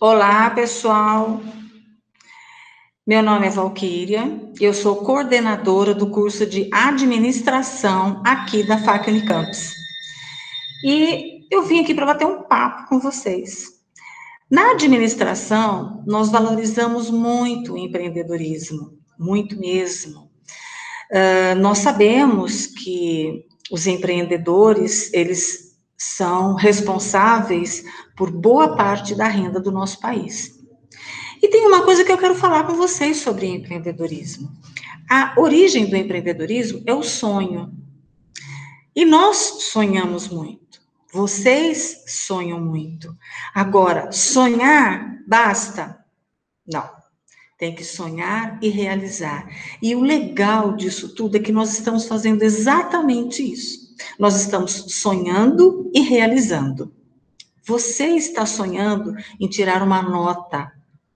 Olá, pessoal. Meu nome é Valquíria, eu sou coordenadora do curso de administração aqui da FAC Unicampus. E eu vim aqui para bater um papo com vocês. Na administração, nós valorizamos muito o empreendedorismo, muito mesmo. Nós sabemos que os empreendedores, eles são responsáveis por boa parte da renda do nosso país. E tem uma coisa que eu quero falar com vocês sobre empreendedorismo. A origem do empreendedorismo é o sonho. E nós sonhamos muito. Vocês sonham muito. Agora, sonhar basta? Não. Tem que sonhar e realizar. E o legal disso tudo é que nós estamos fazendo exatamente isso. Nós estamos sonhando e realizando. Você está sonhando em tirar uma nota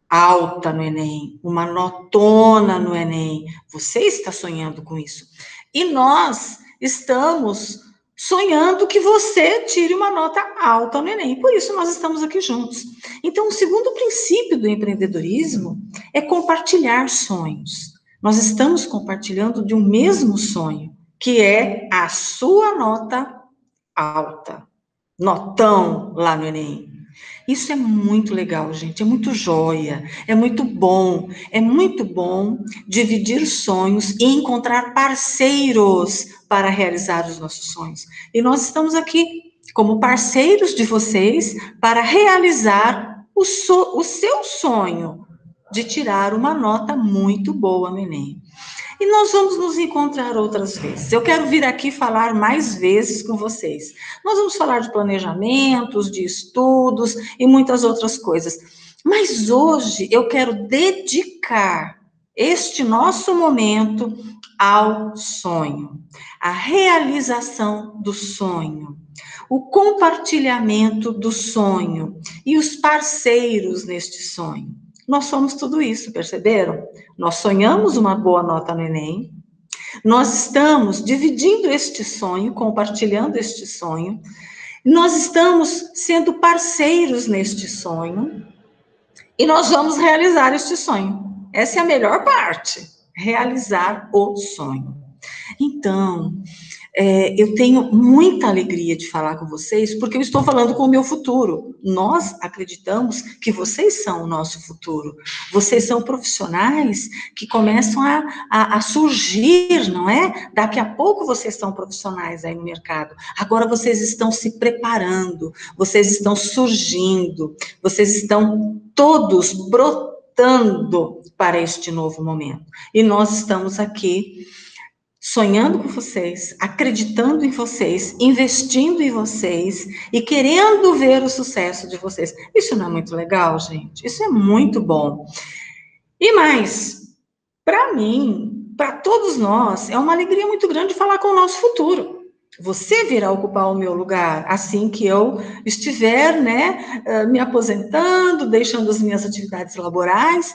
alta no Enem, uma notona no Enem. Você está sonhando com isso. E nós estamos sonhando que você tire uma nota alta no Enem. Por isso nós estamos aqui juntos. Então, o segundo princípio do empreendedorismo é compartilhar sonhos. Nós estamos compartilhando de um mesmo sonho, que é a sua nota alta. Notão lá no Enem. Isso é muito legal, gente, é muito joia, é muito bom dividir sonhos e encontrar parceiros para realizar os nossos sonhos. E nós estamos aqui como parceiros de vocês para realizar o seu sonho de tirar uma nota muito boa no Enem. E nós vamos nos encontrar outras vezes. Eu quero vir aqui falar mais vezes com vocês. Nós vamos falar de planejamentos, de estudos e muitas outras coisas. Mas hoje eu quero dedicar este nosso momento ao sonho, à realização do sonho, o compartilhamento do sonho e os parceiros neste sonho. Nós somos tudo isso, perceberam? Nós sonhamos uma boa nota no Enem, nós estamos dividindo este sonho, compartilhando este sonho, nós estamos sendo parceiros neste sonho e nós vamos realizar este sonho. Essa é a melhor parte, realizar o sonho. Então, eu tenho muita alegria de falar com vocês, porque eu estou falando com o meu futuro. Nós acreditamos que vocês são o nosso futuro. Vocês são profissionais que começam a surgir, não é? Daqui a pouco vocês são profissionais aí no mercado. Agora vocês estão se preparando, vocês estão surgindo, vocês estão todos brotando para este novo momento. E nós estamos aqui sonhando com vocês, acreditando em vocês, investindo em vocês e querendo ver o sucesso de vocês. Isso não é muito legal, gente? Isso é muito bom. E mais, para mim, para todos nós, é uma alegria muito grande falar com o nosso futuro. Você virá ocupar o meu lugar assim que eu estiver, me aposentando, deixando as minhas atividades laborais.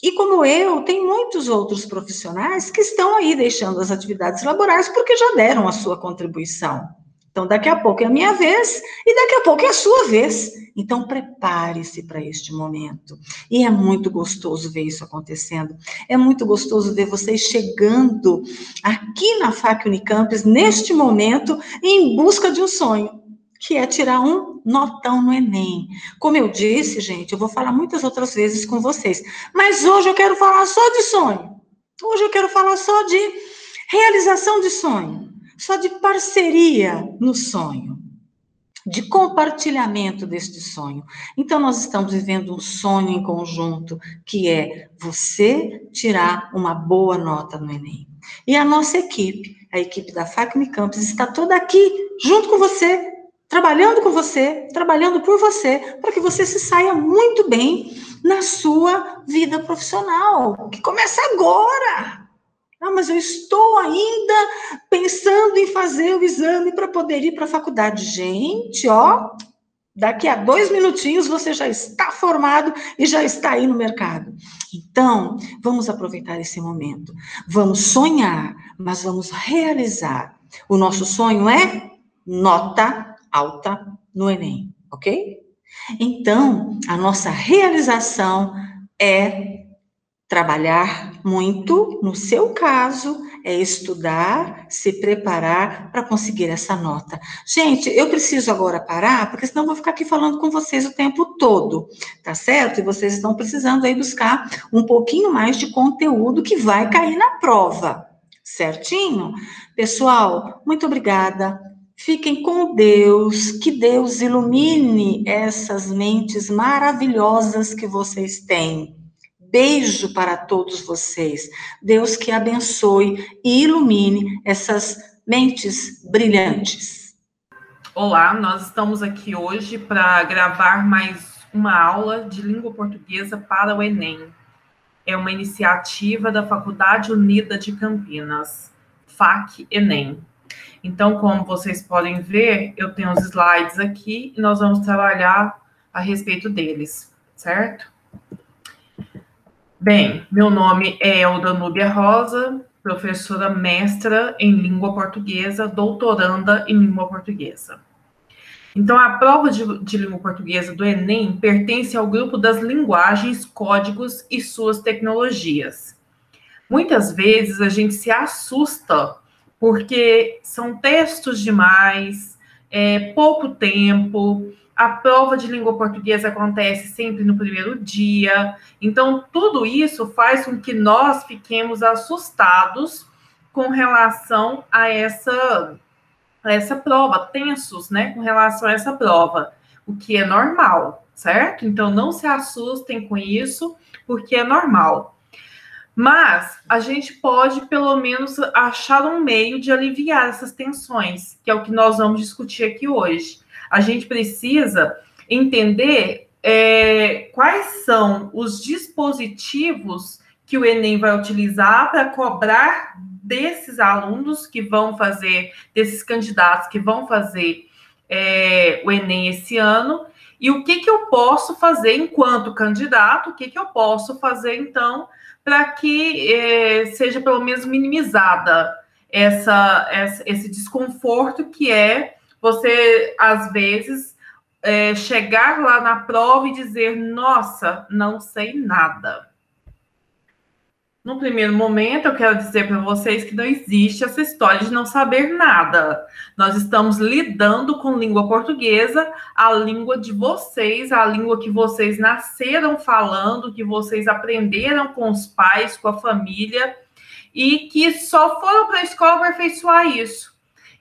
E como eu, tem muitos outros profissionais que estão aí deixando as atividades laborais porque já deram a sua contribuição. Então, daqui a pouco é a minha vez e daqui a pouco é a sua vez. Então, prepare-se para este momento. E é muito gostoso ver isso acontecendo. É muito gostoso ver vocês chegando aqui na FAC Unicampus, neste momento, em busca de um sonho, que é tirar um notão no Enem. Como eu disse, gente, eu vou falar muitas outras vezes com vocês, mas hoje eu quero falar só de sonho. Hoje eu quero falar só de realização de sonho, só de parceria no sonho, de compartilhamento deste sonho. Então, nós estamos vivendo um sonho em conjunto, que é você tirar uma boa nota no Enem. E a nossa equipe, a equipe da FAC Unicampus, está toda aqui, junto com você, trabalhando com você, trabalhando por você, para que você se saia muito bem na sua vida profissional, que começa agora. Ah, mas eu estou ainda pensando em fazer o exame para poder ir para a faculdade. Gente, ó, daqui a 2 minutinhos você já está formado e já está aí no mercado. Então, vamos aproveitar esse momento. Vamos sonhar, mas vamos realizar. O nosso sonho é nota alta no Enem, ok? Então, a nossa realização é trabalhar muito, no seu caso, é estudar, se preparar para conseguir essa nota. Gente, eu preciso agora parar, porque senão eu vou ficar aqui falando com vocês o tempo todo, tá certo? E vocês estão precisando aí buscar um pouquinho mais de conteúdo que vai cair na prova, certinho? Pessoal, muito obrigada. Fiquem com Deus, que Deus ilumine essas mentes maravilhosas que vocês têm. Beijo para todos vocês. Deus que abençoe e ilumine essas mentes brilhantes. Olá, nós estamos aqui hoje para gravar mais uma aula de língua portuguesa para o Enem. É uma iniciativa da Faculdade Unida de Campinas, FAC Enem. Então, como vocês podem ver, eu tenho os slides aqui e nós vamos trabalhar a respeito deles, certo? Bem, meu nome é Elda Núbia Rosa, professora mestra em língua portuguesa, doutoranda em língua portuguesa. Então, a prova de língua portuguesa do Enem pertence ao grupo das linguagens, códigos e suas tecnologias. Muitas vezes a gente se assusta porque são textos demais, pouco tempo, a prova de língua portuguesa acontece sempre no primeiro dia. Então, tudo isso faz com que nós fiquemos assustados com relação a essa prova, tensos, né, com relação a essa prova, o que é normal, certo? Então, não se assustem com isso, porque é normal. Mas a gente pode, pelo menos, achar um meio de aliviar essas tensões, que é o que nós vamos discutir aqui hoje. A gente precisa entender quais são os dispositivos que o Enem vai utilizar para cobrar desses alunos que vão fazer, desses candidatos que vão fazer o Enem esse ano, e o que eu posso fazer enquanto candidato, o que eu posso fazer, então, para que seja pelo menos minimizada esse desconforto que é você, às vezes, chegar lá na prova e dizer, nossa, não sei nada. No primeiro momento, eu quero dizer para vocês que não existe essa história de não saber nada. Nós estamos lidando com língua portuguesa, a língua de vocês, a língua que vocês nasceram falando, que vocês aprenderam com os pais, com a família, e que só foram para a escola aperfeiçoar isso.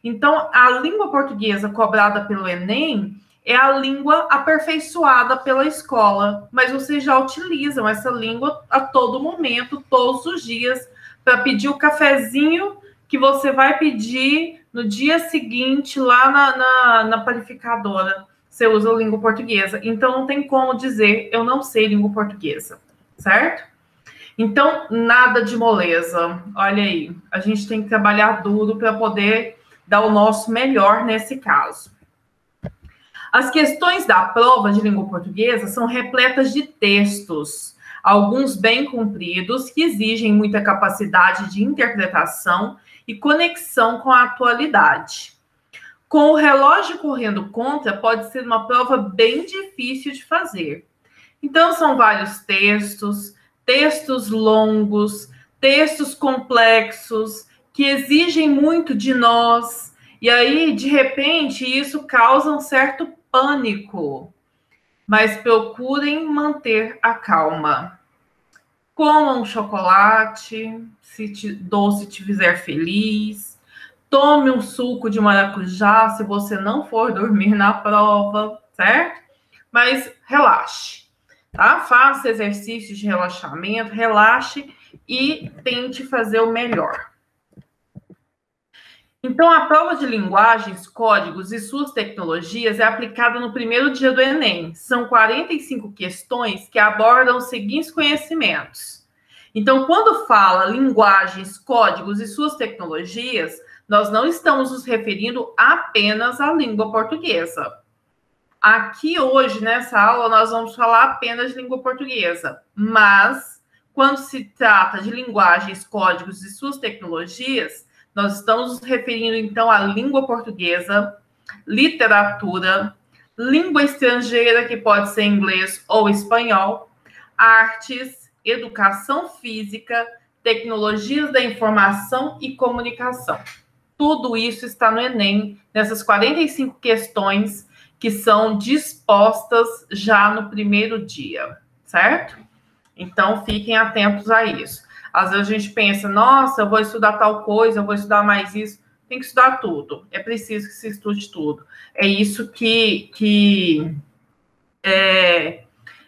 Então, a língua portuguesa cobrada pelo Enem é a língua aperfeiçoada pela escola, mas vocês já utilizam essa língua a todo momento, todos os dias, para pedir o cafezinho que você vai pedir no dia seguinte lá na panificadora. Você usa a língua portuguesa. Então, não tem como dizer, eu não sei língua portuguesa, certo? Então, nada de moleza. Olha aí, a gente tem que trabalhar duro para poder dar o nosso melhor nesse caso. As questões da prova de língua portuguesa são repletas de textos, alguns bem compridos, que exigem muita capacidade de interpretação e conexão com a atualidade. Com o relógio correndo contra, pode ser uma prova bem difícil de fazer. Então, são vários textos, textos longos, textos complexos, que exigem muito de nós. E aí, de repente, isso causa um certo pânico, mas procurem manter a calma. Comam um chocolate, se doce te fizer feliz. Tome um suco de maracujá se você não for dormir na prova, certo? Mas relaxe, tá? Faça exercícios de relaxamento, relaxe e tente fazer o melhor. Então, a prova de linguagens, códigos e suas tecnologias é aplicada no primeiro dia do Enem. São 45 questões que abordam os seguintes conhecimentos. Então, quando fala linguagens, códigos e suas tecnologias, nós não estamos nos referindo apenas à língua portuguesa. Aqui hoje, nessa aula, nós vamos falar apenas de língua portuguesa. Mas, quando se trata de linguagens, códigos e suas tecnologias, nós estamos nos referindo, então, à língua portuguesa, literatura, língua estrangeira, que pode ser inglês ou espanhol, artes, educação física, tecnologias da informação e comunicação. Tudo isso está no Enem, nessas 45 questões que são dispostas já no primeiro dia, certo? Então, fiquem atentos a isso. Às vezes a gente pensa, nossa, eu vou estudar tal coisa, eu vou estudar mais isso. Tem que estudar tudo. É preciso que se estude tudo. É isso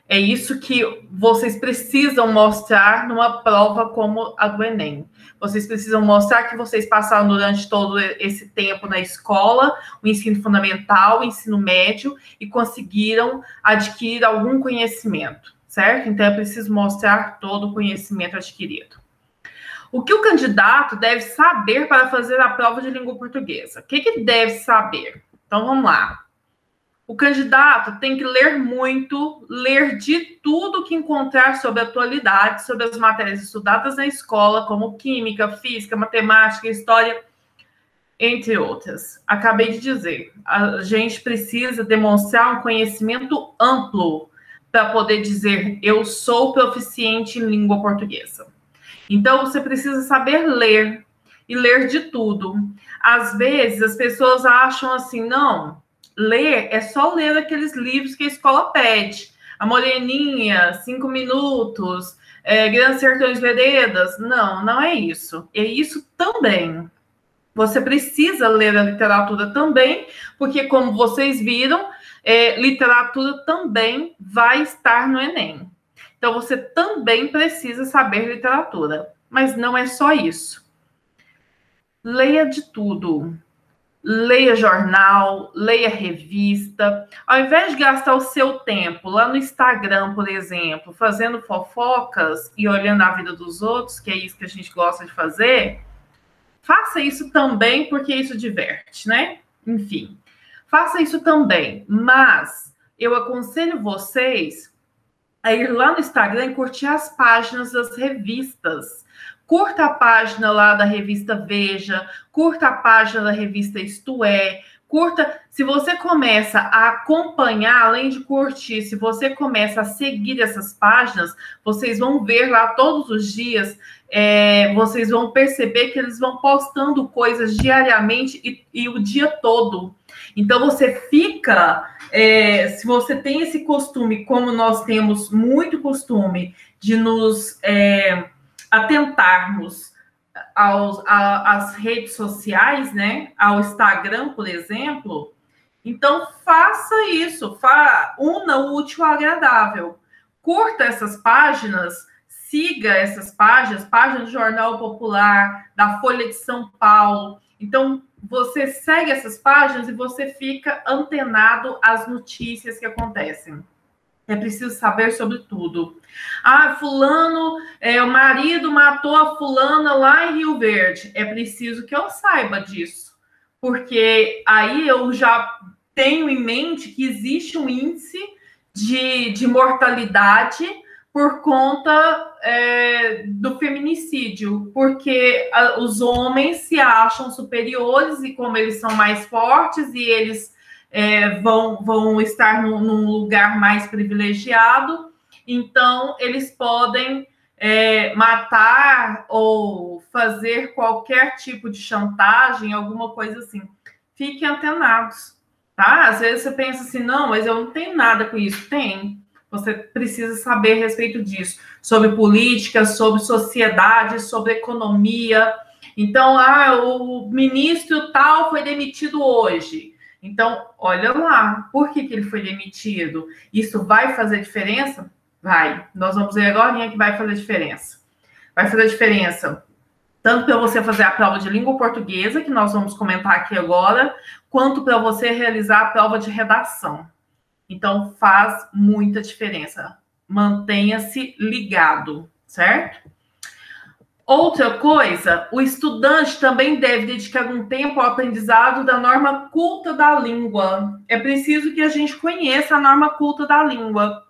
é isso que vocês precisam mostrar numa prova como a do Enem. Vocês precisam mostrar que vocês passaram durante todo esse tempo na escola, o ensino fundamental, o ensino médio, e conseguiram adquirir algum conhecimento, certo? Então, é preciso mostrar todo o conhecimento adquirido. O que o candidato deve saber para fazer a prova de língua portuguesa? O que deve saber? Então, vamos lá. O candidato tem que ler muito, ler de tudo que encontrar sobre a atualidade, sobre as matérias estudadas na escola, como química, física, matemática, história, entre outras. Acabei de dizer, a gente precisa demonstrar um conhecimento amplo para poder dizer, eu sou proficiente em língua portuguesa. Então, você precisa saber ler, e ler de tudo. Às vezes, as pessoas acham assim, não, ler é só ler aqueles livros que a escola pede. A Moreninha, 5 Minutos, Grandes Sertões Veredas. Não, não é isso. É isso também. Você precisa ler a literatura também, porque, como vocês viram, literatura também vai estar no Enem. Então, você também precisa saber literatura. Mas não é só isso. Leia de tudo. Leia jornal, leia revista. Ao invés de gastar o seu tempo lá no Instagram, por exemplo, fazendo fofocas e olhando a vida dos outros, que é isso que a gente gosta de fazer, faça isso também, porque isso diverte, né? Enfim, faça isso também. Mas eu aconselho vocês a ir lá no Instagram e curtir as páginas das revistas. Curta a página lá da revista Veja, curta a página da revista Isto É, curta. Se você começa a acompanhar, além de curtir, se você começa a seguir essas páginas, vocês vão ver lá todos os dias, vocês vão perceber que eles vão postando coisas diariamente e o dia todo. Então, você fica... se você tem esse costume, como nós temos muito costume de nos atentarmos às redes sociais, né? Ao Instagram, por exemplo, então faça isso, una o útil ao agradável. Curta essas páginas, siga essas páginas, página do Jornal Popular, da Folha de São Paulo. Então, você segue essas páginas e você fica antenado às notícias que acontecem. É preciso saber sobre tudo. Ah, fulano, o marido matou a fulana lá em Rio Verde. É preciso que eu saiba disso. Porque aí eu já tenho em mente que existe um índice de mortalidade por conta do feminicídio. Porque os homens se acham superiores e como eles são mais fortes e eles... vão estar num lugar mais privilegiado, então eles podem matar ou fazer qualquer tipo de chantagem, alguma coisa assim. Fiquem antenados, tá? Às vezes você pensa assim, não, mas eu não tenho nada com isso. Tem. Você precisa saber a respeito disso, sobre política, sobre sociedade, sobre economia. Então, o ministro tal foi demitido hoje. Então, olha lá, por que ele foi demitido? Isso vai fazer diferença? Vai. Nós vamos ver agora que vai fazer diferença. Vai fazer diferença tanto para você fazer a prova de língua portuguesa, que nós vamos comentar aqui agora, quanto para você realizar a prova de redação. Então, faz muita diferença. Mantenha-se ligado, certo? Outra coisa, o estudante também deve dedicar um tempo ao aprendizado da norma culta da língua. É preciso que a gente conheça a norma culta da língua.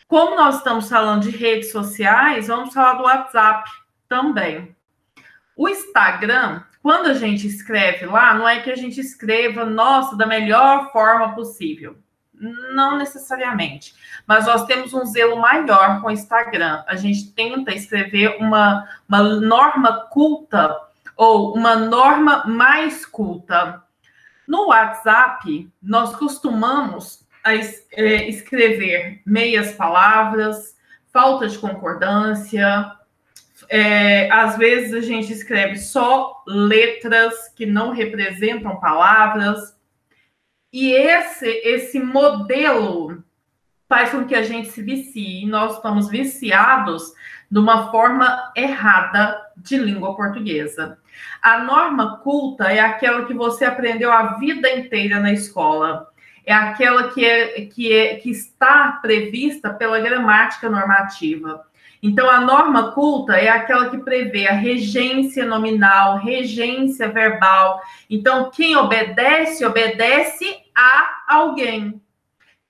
Como nós estamos falando de redes sociais, vamos falar do WhatsApp também. O Instagram, quando a gente escreve lá, não é que a gente escreva, nossa, da melhor forma possível. Não necessariamente, mas nós temos um zelo maior com o Instagram. A gente tenta escrever uma norma culta ou uma norma mais culta. No WhatsApp, nós costumamos escrever meias palavras, falta de concordância. Às vezes a gente escreve só letras que não representam palavras. E esse modelo faz com que a gente se vicie. Nós estamos viciados de uma forma errada de língua portuguesa. A norma culta é aquela que você aprendeu a vida inteira na escola. É aquela que está prevista pela gramática normativa. Então, a norma culta é aquela que prevê a regência nominal, regência verbal. Então, quem obedece, obedece a alguém.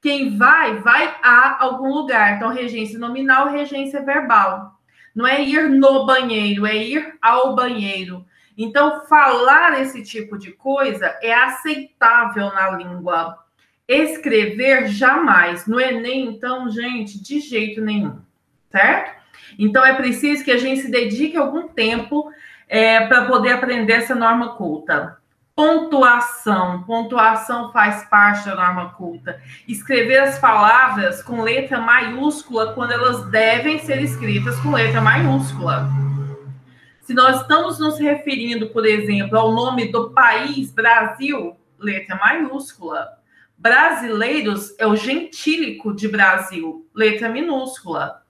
Quem vai a algum lugar. Então, regência nominal, regência verbal. Não é ir no banheiro, é ir ao banheiro. Então, falar esse tipo de coisa é aceitável na língua. Escrever, jamais. No Enem, então, gente, de jeito nenhum. Certo? Então, é preciso que a gente se dedique algum tempo para poder aprender essa norma culta. Pontuação. Pontuação faz parte da norma culta. Escrever as palavras com letra maiúscula quando elas devem ser escritas com letra maiúscula. Se nós estamos nos referindo, por exemplo, ao nome do país Brasil, letra maiúscula. Brasileiros é o gentílico de Brasil, letra minúscula.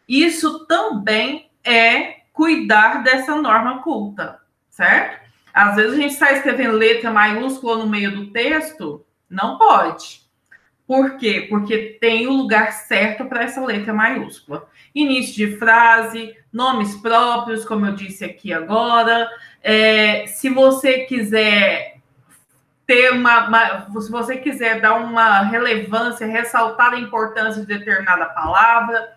Isso também é cuidar dessa norma culta, certo? Às vezes a gente está escrevendo letra maiúscula no meio do texto, não pode. Por quê? Porque tem o lugar certo para essa letra maiúscula. Início de frase, nomes próprios, como eu disse aqui agora. Se você quiser se você quiser dar uma relevância, ressaltar a importância de determinada palavra,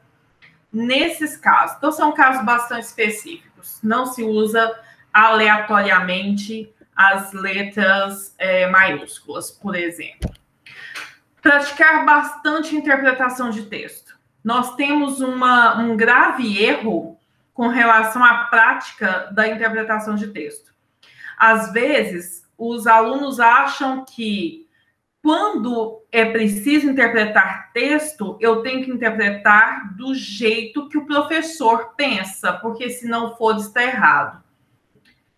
nesses casos. Então, são casos bastante específicos. Não se usa aleatoriamente as letras maiúsculas, por exemplo. Praticar bastante interpretação de texto. Nós temos um grave erro com relação à prática da interpretação de texto. Às vezes, os alunos acham que quando é preciso interpretar texto, eu tenho que interpretar do jeito que o professor pensa, porque se não for, está errado.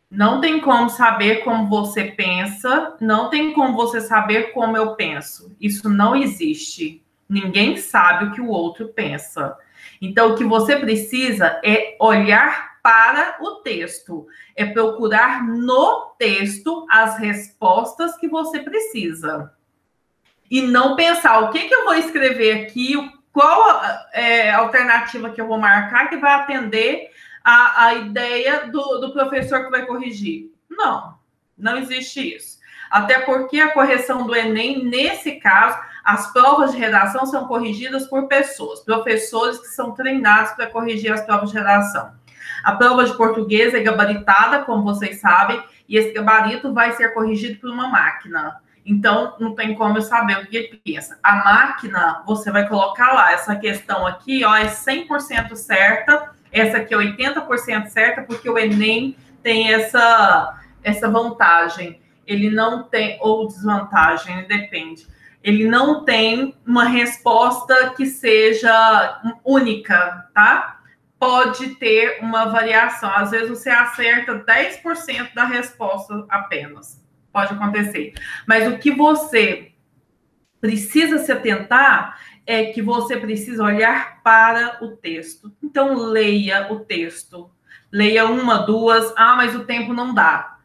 Não tem como saber como você pensa, não tem como você saber como eu penso. Isso não existe. Ninguém sabe o que o outro pensa. Então, o que você precisa é olhar para o texto, é procurar no texto as respostas que você precisa. E não pensar o que eu vou escrever aqui, qual a alternativa que eu vou marcar que vai atender a ideia do professor que vai corrigir. Não existe isso. Até porque a correção do Enem, nesse caso, as provas de redação são corrigidas por pessoas, professores que são treinados para corrigir as provas de redação. A prova de português é gabaritada, como vocês sabem, e esse gabarito vai ser corrigido por uma máquina. Então, não tem como eu saber o que ele pensa. A máquina, você vai colocar lá, essa questão aqui, ó, é 100% certa, essa aqui é 80% certa, porque o Enem tem essa vantagem. Ele não tem, ou desvantagem, depende. Ele não tem uma resposta que seja única, tá? Pode ter uma variação. Às vezes você acerta 10% da resposta apenas. Pode acontecer. Mas o que você precisa se atentar é que você precisa olhar para o texto. Então, leia o texto. Leia uma, duas. Mas o tempo não dá.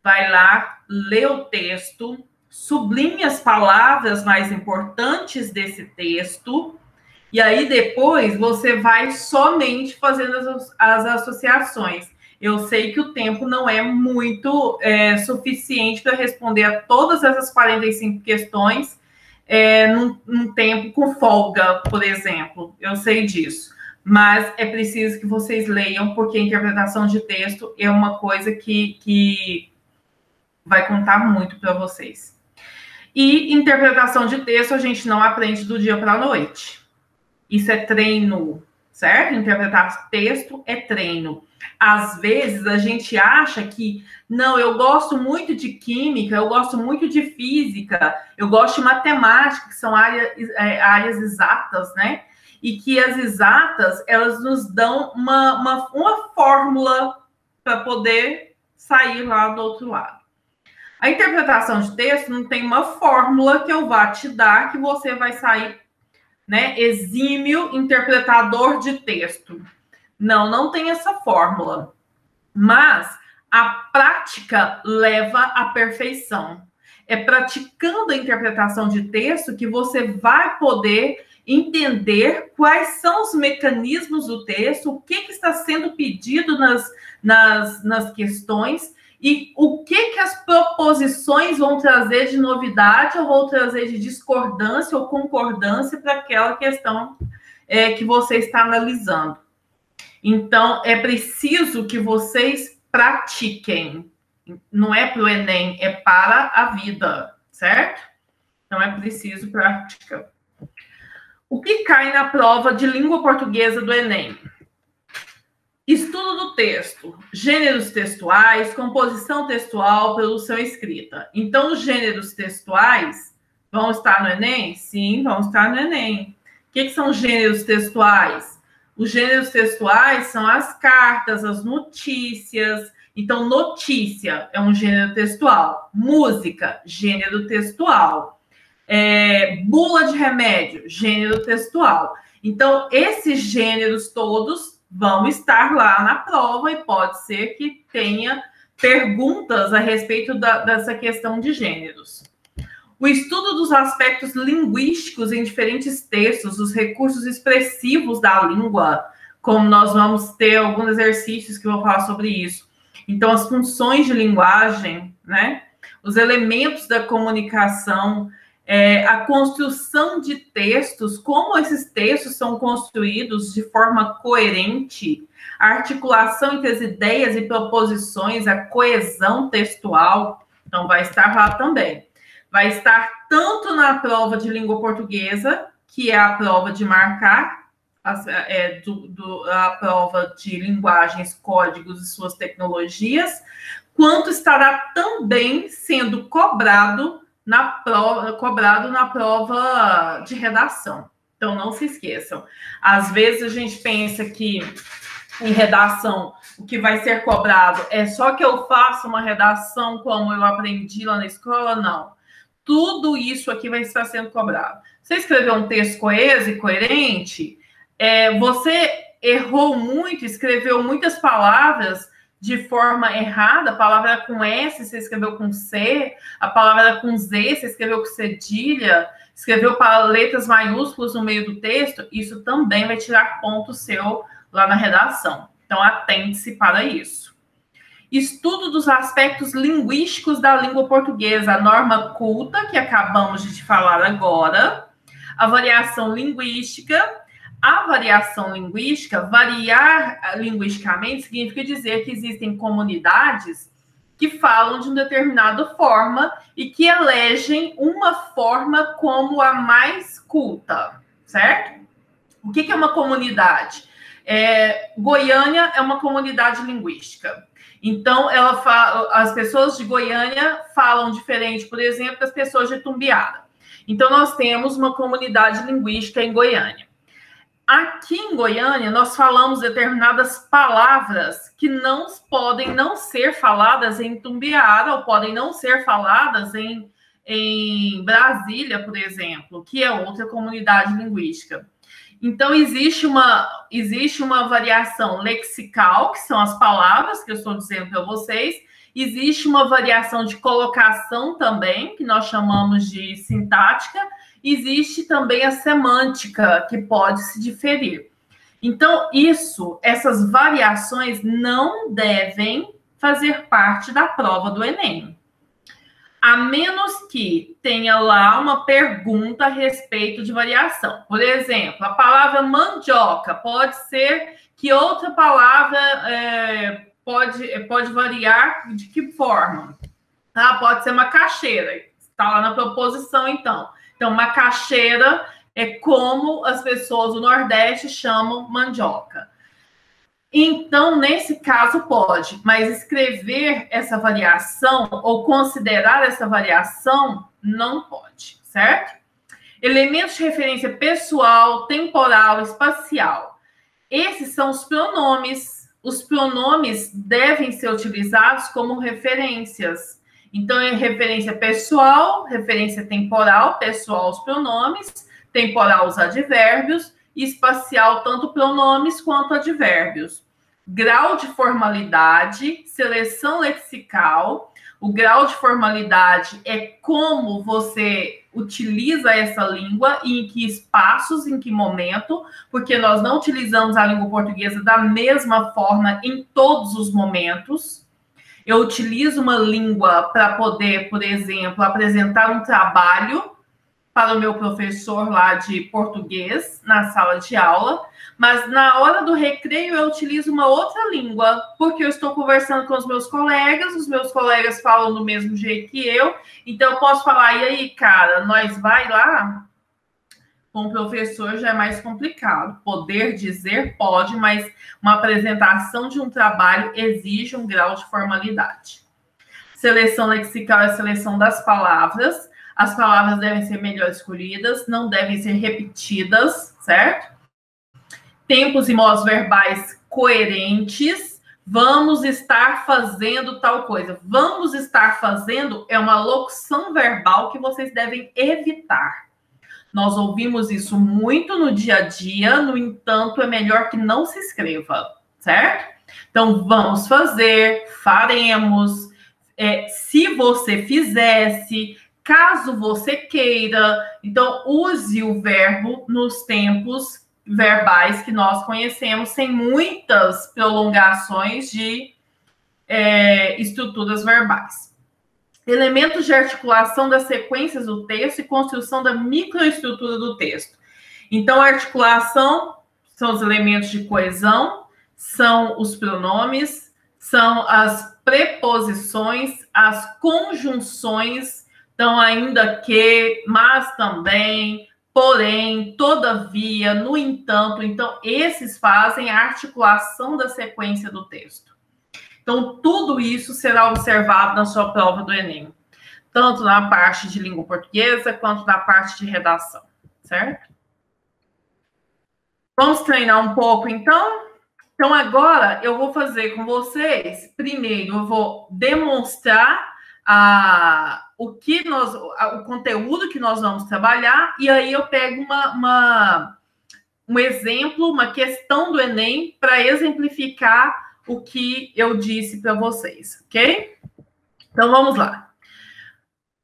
Vai lá, lê o texto, sublinhe as palavras mais importantes desse texto, e aí depois você vai somente fazendo as associações. Eu sei que o tempo não é muito suficiente para responder a todas essas 45 questões num tempo com folga, por exemplo. Eu sei disso. Mas é preciso que vocês leiam, porque a interpretação de texto é uma coisa que vai contar muito para vocês. E interpretação de texto a gente não aprende do dia para a noite. Isso é treino, certo? Interpretar texto é treino. Às vezes a gente acha que, não, eu gosto muito de química, eu gosto muito de física, eu gosto de matemática, que são áreas exatas, né? E que as exatas, elas nos dão uma fórmula para poder sair lá do outro lado. A interpretação de texto não tem uma fórmula que eu vá te dar que você vai sair, né, exímio interpretador de texto. Não, não tem essa fórmula. Mas a prática leva à perfeição. É praticando a interpretação de texto que você vai poder entender quais são os mecanismos do texto, o que está sendo pedido nas questões e o que as proposições vão trazer de novidade ou vão trazer de discordância ou concordância para aquela questão que você está analisando. Então, é preciso que vocês pratiquem. Não é para o Enem, é para a vida, certo? Então, é preciso prática. O que cai na prova de língua portuguesa do Enem? Estudo do texto, gêneros textuais, composição textual, produção escrita. Então, os gêneros textuais vão estar no Enem? Sim, vão estar no Enem. O que são gêneros textuais? Os gêneros textuais são as cartas, as notícias. Então, notícia é um gênero textual. Música, gênero textual. Bula de remédio, gênero textual. Então, esses gêneros todos vão estar lá na prova e pode ser que tenha perguntas a respeito dessa questão de gêneros. O estudo dos aspectos linguísticos em diferentes textos, os recursos expressivos da língua, como nós vamos ter alguns exercícios que eu vou falar sobre isso. Então, as funções de linguagem, né? Os elementos da comunicação, a construção de textos, como esses textos são construídos de forma coerente, a articulação entre as ideias e proposições, a coesão textual, então vai estar lá também. Vai estar tanto na prova de língua portuguesa, que é a prova de marcar, a prova de linguagens, códigos e suas tecnologias, quanto estará também sendo cobrado na prova de redação. Então, não se esqueçam. Às vezes, a gente pensa que em redação, o que vai ser cobrado é só que eu faça uma redação como eu aprendi lá na escola? Não. Tudo isso aqui vai estar sendo cobrado. Você escreveu um texto coeso e coerente, você errou muito, escreveu muitas palavras de forma errada, a palavra era com S, você escreveu com C, a palavra era com Z, você escreveu com cedilha, escreveu para letras maiúsculas no meio do texto, isso também vai tirar ponto seu lá na redação. Então, atente-se para isso. Estudo dos aspectos linguísticos da língua portuguesa, a norma culta, que acabamos de falar agora, a variação linguística. A variação linguística, variar linguisticamente, significa dizer que existem comunidades que falam de uma determinada forma e que elegem uma forma como a mais culta, certo? O que é uma comunidade? Goiânia é uma comunidade linguística. Então, as pessoas de Goiânia falam diferente, por exemplo, das pessoas de Itumbiara. Então, nós temos uma comunidade linguística em Goiânia. Aqui em Goiânia, nós falamos determinadas palavras que não podem não ser faladas em Itumbiara ou podem não ser faladas em Brasília, por exemplo, que é outra comunidade linguística. Então, existe uma variação lexical, que são as palavras que eu estou dizendo para vocês. Existe uma variação de colocação também, que nós chamamos de sintática. Existe também a semântica, que pode se diferir. Então, essas variações não devem fazer parte da prova do Enem. A menos que tenha lá uma pergunta a respeito de variação. Por exemplo, a palavra mandioca pode ser que outra palavra pode variar de que forma? Pode ser macaxeira. Está lá na proposição, então. Então, macaxeira é como as pessoas do Nordeste chamam mandioca. Então, nesse caso, pode, mas escrever essa variação ou considerar essa variação não pode, certo? Elementos de referência pessoal, temporal, espacial. Esses são os pronomes. Os pronomes devem ser utilizados como referências. Então, é referência pessoal, referência temporal, pessoal os pronomes, temporal os advérbios, e espacial tanto pronomes quanto advérbios. Grau de formalidade, seleção lexical. O grau de formalidade é como você utiliza essa língua e em que espaços, em que momento, porque nós não utilizamos a língua portuguesa da mesma forma em todos os momentos. Eu utilizo uma língua para poder, por exemplo, apresentar um trabalho para o meu professor lá de português na sala de aula, mas na hora do recreio eu utilizo uma outra língua, porque eu estou conversando com os meus colegas falam do mesmo jeito que eu, então eu posso falar, e aí, cara, nós vai lá? Com o professor já é mais complicado. Poder dizer pode, mas uma apresentação de um trabalho exige um grau de formalidade. Seleção lexical é a seleção das palavras. As palavras devem ser melhor escolhidas, não devem ser repetidas, certo? Tempos e modos verbais coerentes. Vamos estar fazendo tal coisa. Vamos estar fazendo é uma locução verbal que vocês devem evitar. Nós ouvimos isso muito no dia a dia, no entanto, é melhor que não se escreva, certo? Então, vamos fazer, faremos, se você fizesse, caso você queira. Então, use o verbo nos tempos verbais que nós conhecemos, sem muitas prolongações de estruturas verbais. Elementos de articulação das sequências do texto e construção da microestrutura do texto. Então, a articulação são os elementos de coesão, são os pronomes, são as preposições, as conjunções, então, ainda que, mas também, porém, todavia, no entanto. Então, esses fazem a articulação da sequência do texto. Então, tudo isso será observado na sua prova do Enem, tanto na parte de língua portuguesa, quanto na parte de redação, certo? Vamos treinar um pouco, então? Então, agora, eu vou fazer com vocês, primeiro, eu vou demonstrar o conteúdo que nós vamos trabalhar, e aí eu pego um exemplo, uma questão do Enem, para exemplificar o que eu disse para vocês, ok? Então, vamos lá.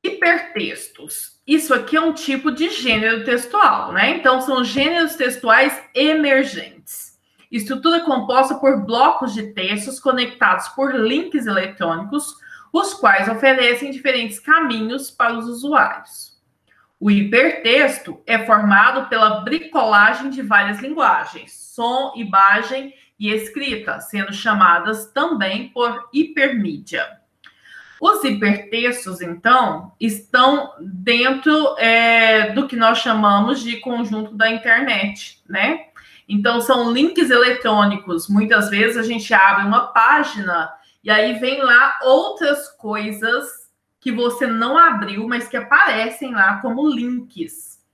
Hipertextos. Isso aqui é um tipo de gênero textual, né? Então, são gêneros textuais emergentes. Estrutura composta por blocos de textos conectados por links eletrônicos, os quais oferecem diferentes caminhos para os usuários. O hipertexto é formado pela bricolagem de várias linguagens, som, imagem e escrita, sendo chamadas também por hipermídia. Os hipertextos, então, estão dentro do que nós chamamos de conjunto da internet, né? Então, são links eletrônicos. Muitas vezes a gente abre uma página e aí vem lá outras coisas que você não abriu, mas que aparecem lá como links.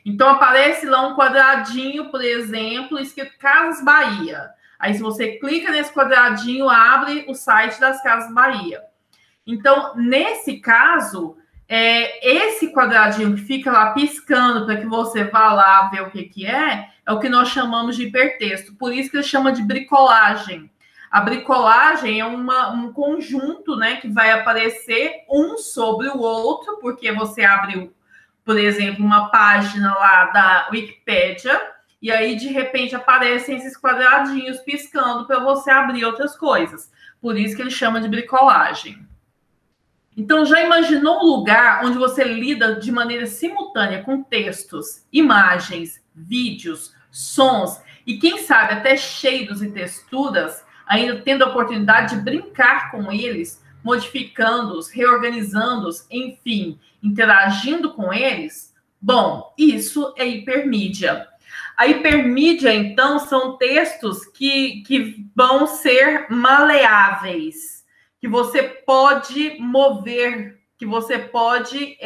Então, aparece lá um quadradinho, por exemplo, escrito Casas Bahia. Aí, se você clica nesse quadradinho, abre o site das Casas Bahia. Então, nesse caso, esse quadradinho que fica lá piscando para que você vá lá ver o que é o que nós chamamos de hipertexto. Por isso que ele chama de bricolagem. A bricolagem é um conjunto, né, que vai aparecer um sobre o outro, porque você abriu, por exemplo, uma página lá da Wikipédia, e aí, de repente, aparecem esses quadradinhos piscando para você abrir outras coisas. Por isso que ele chama de bricolagem. Então, já imaginou um lugar onde você lida de maneira simultânea com textos, imagens, vídeos, sons e, quem sabe, até cheiros e texturas, ainda tendo a oportunidade de brincar com eles, modificando-os, reorganizando-os, enfim, interagindo com eles, bom, isso é hipermídia. A hipermídia, então, são textos que vão ser maleáveis, que você pode mover, que você pode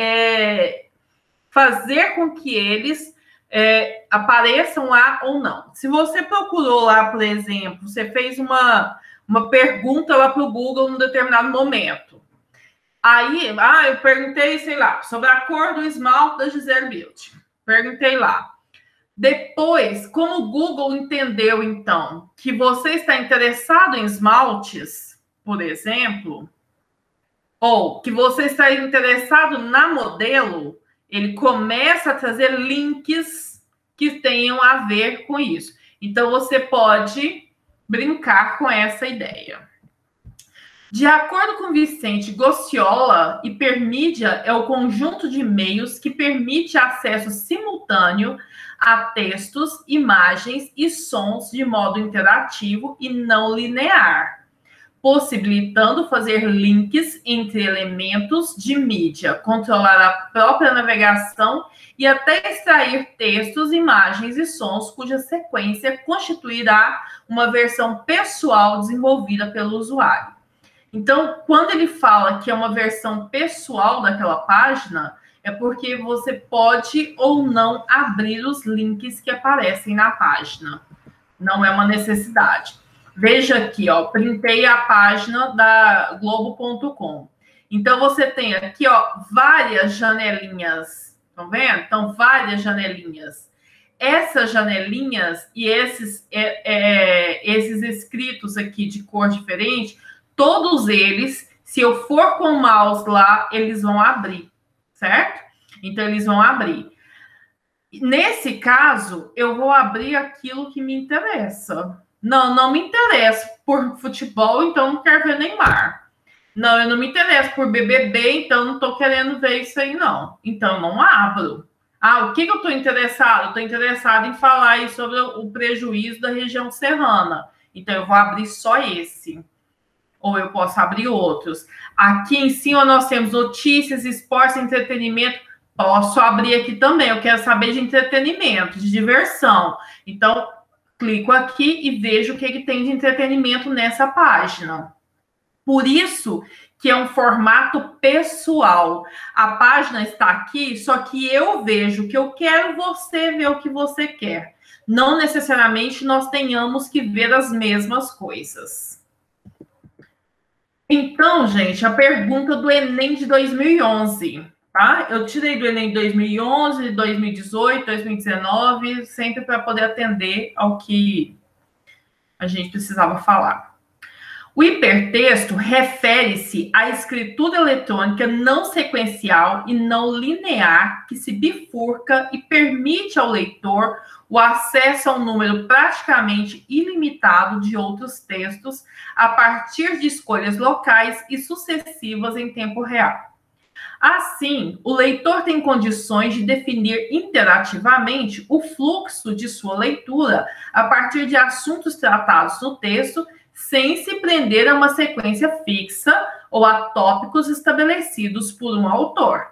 fazer com que eles apareçam lá ou não. Se você procurou lá, por exemplo, você fez uma pergunta lá para o Google num determinado momento. Aí, eu perguntei, sei lá, sobre a cor do esmalte da Gisele Bündchen. Perguntei lá. Depois, como o Google entendeu, então, que você está interessado em esmaltes, por exemplo, ou que você está interessado na modelo, ele começa a trazer links que tenham a ver com isso. Então, você pode brincar com essa ideia. De acordo com Vicente Gosciola, hipermídia é o conjunto de meios que permite acesso simultâneo a textos, imagens e sons de modo interativo e não linear, possibilitando fazer links entre elementos de mídia, controlar a própria navegação e até extrair textos, imagens e sons cuja sequência constituirá uma versão pessoal desenvolvida pelo usuário. Então, quando ele fala que é uma versão pessoal daquela página, é porque você pode ou não abrir os links que aparecem na página. Não é uma necessidade. Veja aqui, ó, printei a página da Globo.com. Então, você tem aqui, ó, várias janelinhas. Estão vendo? Então, várias janelinhas. Essas janelinhas e esses escritos aqui de cor diferente, todos eles, se eu for com o mouse lá, eles vão abrir, certo? Então, eles vão abrir. Nesse caso, eu vou abrir aquilo que me interessa. Não me interessa por futebol, então não quero ver Neymar. Não, eu não me interesso por BBB, então não estou querendo ver isso aí, não. Então, não abro. O que eu estou interessado? Eu estou interessado em falar aí sobre o prejuízo da região serrana. Então, eu vou abrir só esse. Ou eu posso abrir outros. Aqui em cima nós temos notícias, esportes, entretenimento. Posso abrir aqui também. Eu quero saber de entretenimento, de diversão. Então, clico aqui e vejo o que tem de entretenimento nessa página. Por isso que é um formato pessoal. A página está aqui, só que eu vejo o que eu quero, você vê o que você quer. Não necessariamente nós tenhamos que ver as mesmas coisas. Então, gente, a pergunta do Enem de 2011, tá? Eu tirei do Enem de 2011, 2018, 2019, sempre para poder atender ao que a gente precisava falar. O hipertexto refere-se à escritura eletrônica não sequencial e não linear que se bifurca e permite ao leitor o acesso a um número praticamente ilimitado de outros textos a partir de escolhas locais e sucessivas em tempo real. Assim, o leitor tem condições de definir interativamente o fluxo de sua leitura a partir de assuntos tratados no texto, sem se prender a uma sequência fixa ou a tópicos estabelecidos por um autor.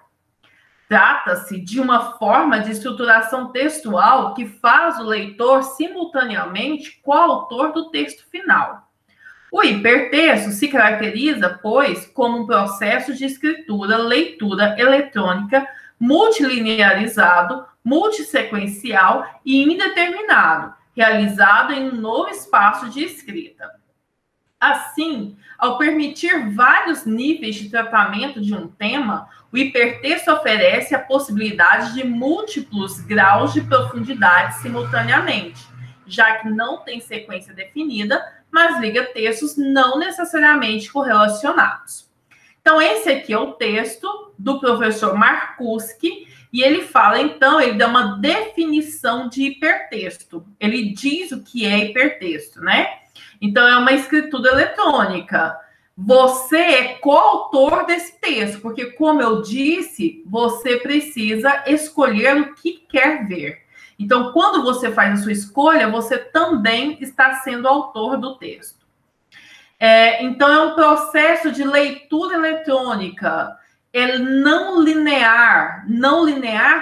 Trata-se de uma forma de estruturação textual que faz o leitor simultaneamente coautor do texto final. O hipertexto se caracteriza, pois, como um processo de escritura, leitura eletrônica multilinearizado, multissequencial e indeterminado, realizado em um novo espaço de escrita. Assim, ao permitir vários níveis de tratamento de um tema, o hipertexto oferece a possibilidade de múltiplos graus de profundidade simultaneamente, já que não tem sequência definida, mas liga textos não necessariamente correlacionados. Então, esse aqui é o texto do professor Marcuski, e ele fala, então, ele dá uma definição de hipertexto. Ele diz o que é hipertexto, né? Então, é uma escritura eletrônica. Você é coautor desse texto, porque, como eu disse, você precisa escolher o que quer ver. Então, quando você faz a sua escolha, você também está sendo autor do texto. Então, é um processo de leitura eletrônica. É não linear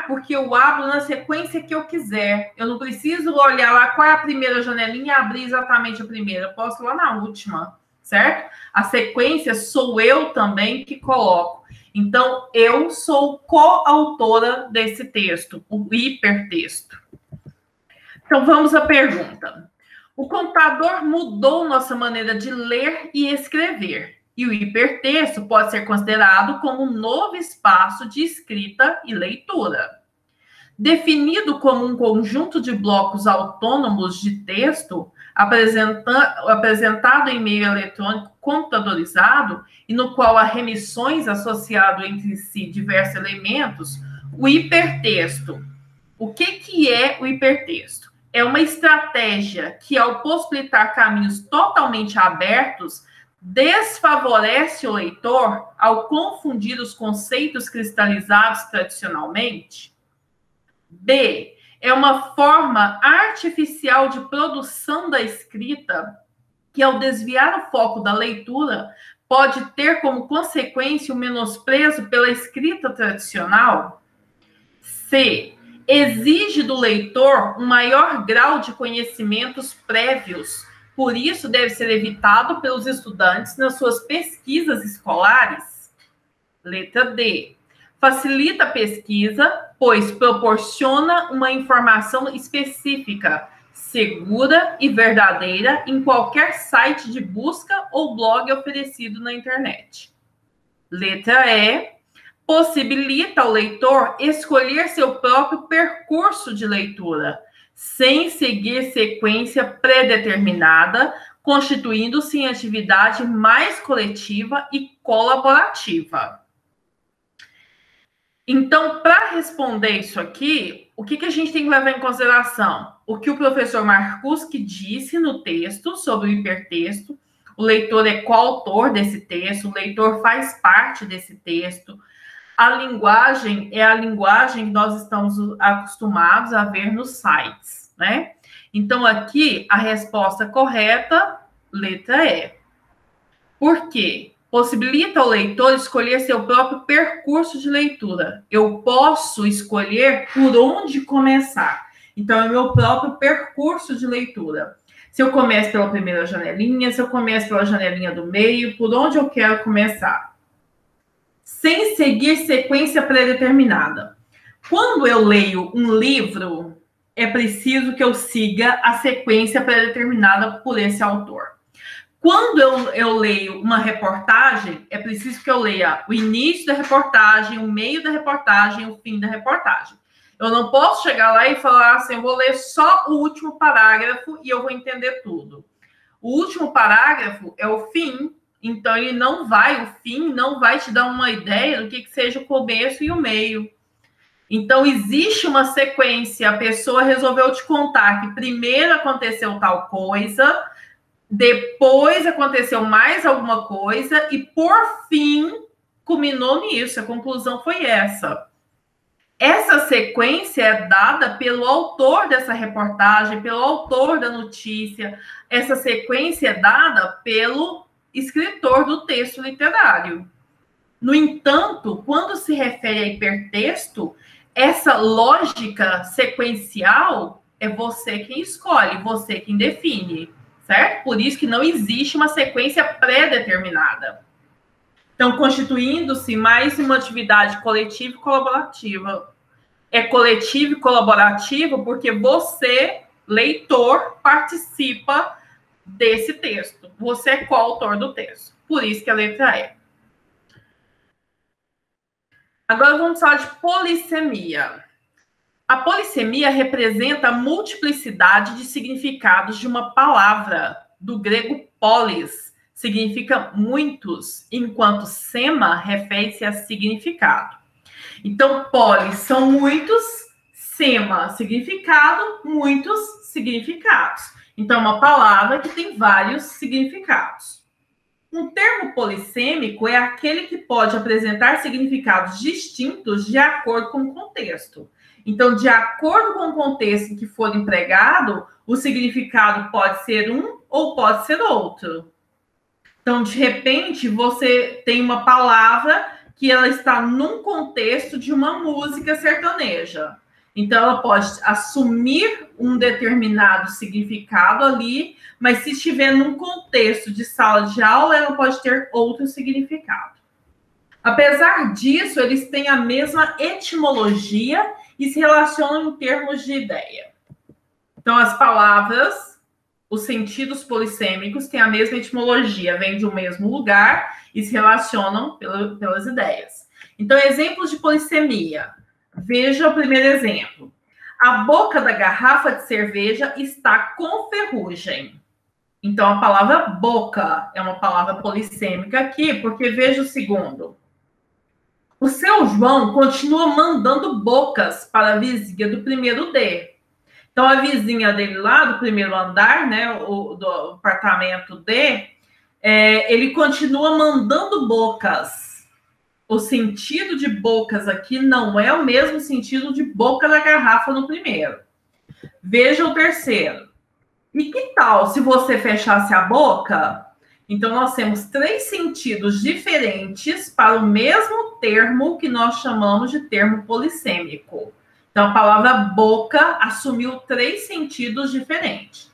porque eu abro na sequência que eu quiser. Eu não preciso olhar lá qual é a primeira janelinha e abrir exatamente a primeira. Eu posso ir lá na última, certo? A sequência sou eu também que coloco. Então, eu sou coautora desse texto, o hipertexto. Então, vamos à pergunta. O computador mudou nossa maneira de ler e escrever. E o hipertexto pode ser considerado como um novo espaço de escrita e leitura. Definido como um conjunto de blocos autônomos de texto, apresentado em meio eletrônico computadorizado, e no qual há remissões associado entre si diversos elementos, o hipertexto. O que é o hipertexto? É uma estratégia que, ao possibilitar caminhos totalmente abertos, desfavorece o leitor ao confundir os conceitos cristalizados tradicionalmente. B. É uma forma artificial de produção da escrita que, ao desviar o foco da leitura, pode ter como consequência o menosprezo pela escrita tradicional. C. Exige do leitor um maior grau de conhecimentos prévios, por isso deve ser evitado pelos estudantes nas suas pesquisas escolares. Letra D. Facilita a pesquisa, pois proporciona uma informação específica, segura e verdadeira em qualquer site de busca ou blog oferecido na internet. Letra E. Possibilita ao leitor escolher seu próprio percurso de leitura, sem seguir sequência predeterminada, constituindo-se em atividade mais coletiva e colaborativa. Então, para responder isso aqui, o que a gente tem que levar em consideração? O que o professor Marcuski disse no texto sobre o hipertexto, o leitor é coautor desse texto, o leitor faz parte desse texto. A linguagem é a linguagem que nós estamos acostumados a ver nos sites, né? Então, aqui, a resposta correta, letra E. Por quê? Possibilita ao leitor escolher seu próprio percurso de leitura. Eu posso escolher por onde começar. Então, é o meu próprio percurso de leitura. Se eu começo pela primeira janelinha, se eu começo pela janelinha do meio, por onde eu quero começar. Sem seguir sequência predeterminada. Quando eu leio um livro, é preciso que eu siga a sequência predeterminada por esse autor. Quando eu leio uma reportagem, é preciso que eu leia o início da reportagem, o meio da reportagem, o fim da reportagem. Eu não posso chegar lá e falar assim, eu vou ler só o último parágrafo e eu vou entender tudo. O último parágrafo é o fim. Então, o fim não vai te dar uma ideia do que seja o começo e o meio. Então, existe uma sequência, a pessoa resolveu te contar que primeiro aconteceu tal coisa, depois aconteceu mais alguma coisa, e por fim, culminou nisso, a conclusão foi essa. Essa sequência é dada pelo autor dessa reportagem, pelo autor da notícia, essa sequência é dada pelo escritor do texto literário. No entanto, quando se refere a hipertexto, essa lógica sequencial é você quem escolhe, você quem define, certo? Por isso que não existe uma sequência pré-determinada. Então, constituindo-se mais uma atividade coletiva e colaborativa. É coletiva e colaborativa porque você, leitor, participa desse texto. Você é coautor do texto. Por isso que a letra E. Agora vamos falar de polissemia. A polissemia representa a multiplicidade de significados de uma palavra, do grego polis, significa muitos, enquanto sema refere-se a significado. Então, polis são muitos, sema, significado, muitos significados. Então, é uma palavra que tem vários significados. Um termo polissêmico é aquele que pode apresentar significados distintos de acordo com o contexto. Então, de acordo com o contexto em que for empregado, o significado pode ser um ou pode ser outro. Então, de repente, você tem uma palavra que ela está num contexto de uma música sertaneja. Então, ela pode assumir um determinado significado ali, mas se estiver num contexto de sala de aula, ela pode ter outro significado. Apesar disso, eles têm a mesma etimologia e se relacionam em termos de ideia. Então, as palavras, os sentidos polissêmicos têm a mesma etimologia, vêm de um mesmo lugar e se relacionam pelas ideias. Então, exemplos de polissemia. Veja o primeiro exemplo. A boca da garrafa de cerveja está com ferrugem. Então, a palavra boca é uma palavra polissêmica aqui, porque veja o segundo. O seu João continua mandando bocas para a vizinha do primeiro D. Então, a vizinha dele lá do primeiro andar, né, do apartamento D, ele continua mandando bocas. O sentido de bocas aqui não é o mesmo sentido de boca da garrafa no primeiro. Veja o terceiro. E que tal se você fechasse a boca? Então, nós temos 3 sentidos diferentes para o mesmo termo que nós chamamos de termo polissêmico. Então, a palavra boca assumiu 3 sentidos diferentes.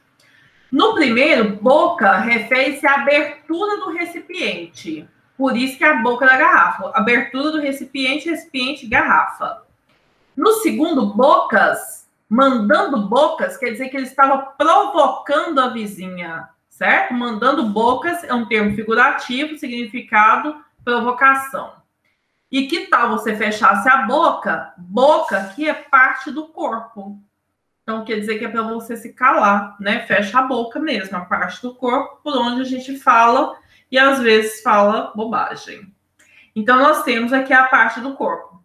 No primeiro, boca refere-se à abertura do recipiente. Por isso que é a boca da garrafa. Abertura do recipiente, recipiente, garrafa. No segundo, bocas, mandando bocas, quer dizer que ele estava provocando a vizinha, certo? Mandando bocas é um termo figurativo, significado provocação. E que tal você fechasse a boca? Boca aqui é parte do corpo. Então, quer dizer que é para você se calar, né? Fecha a boca mesmo, a parte do corpo por onde a gente fala e às vezes fala bobagem. Então, nós temos aqui a parte do corpo.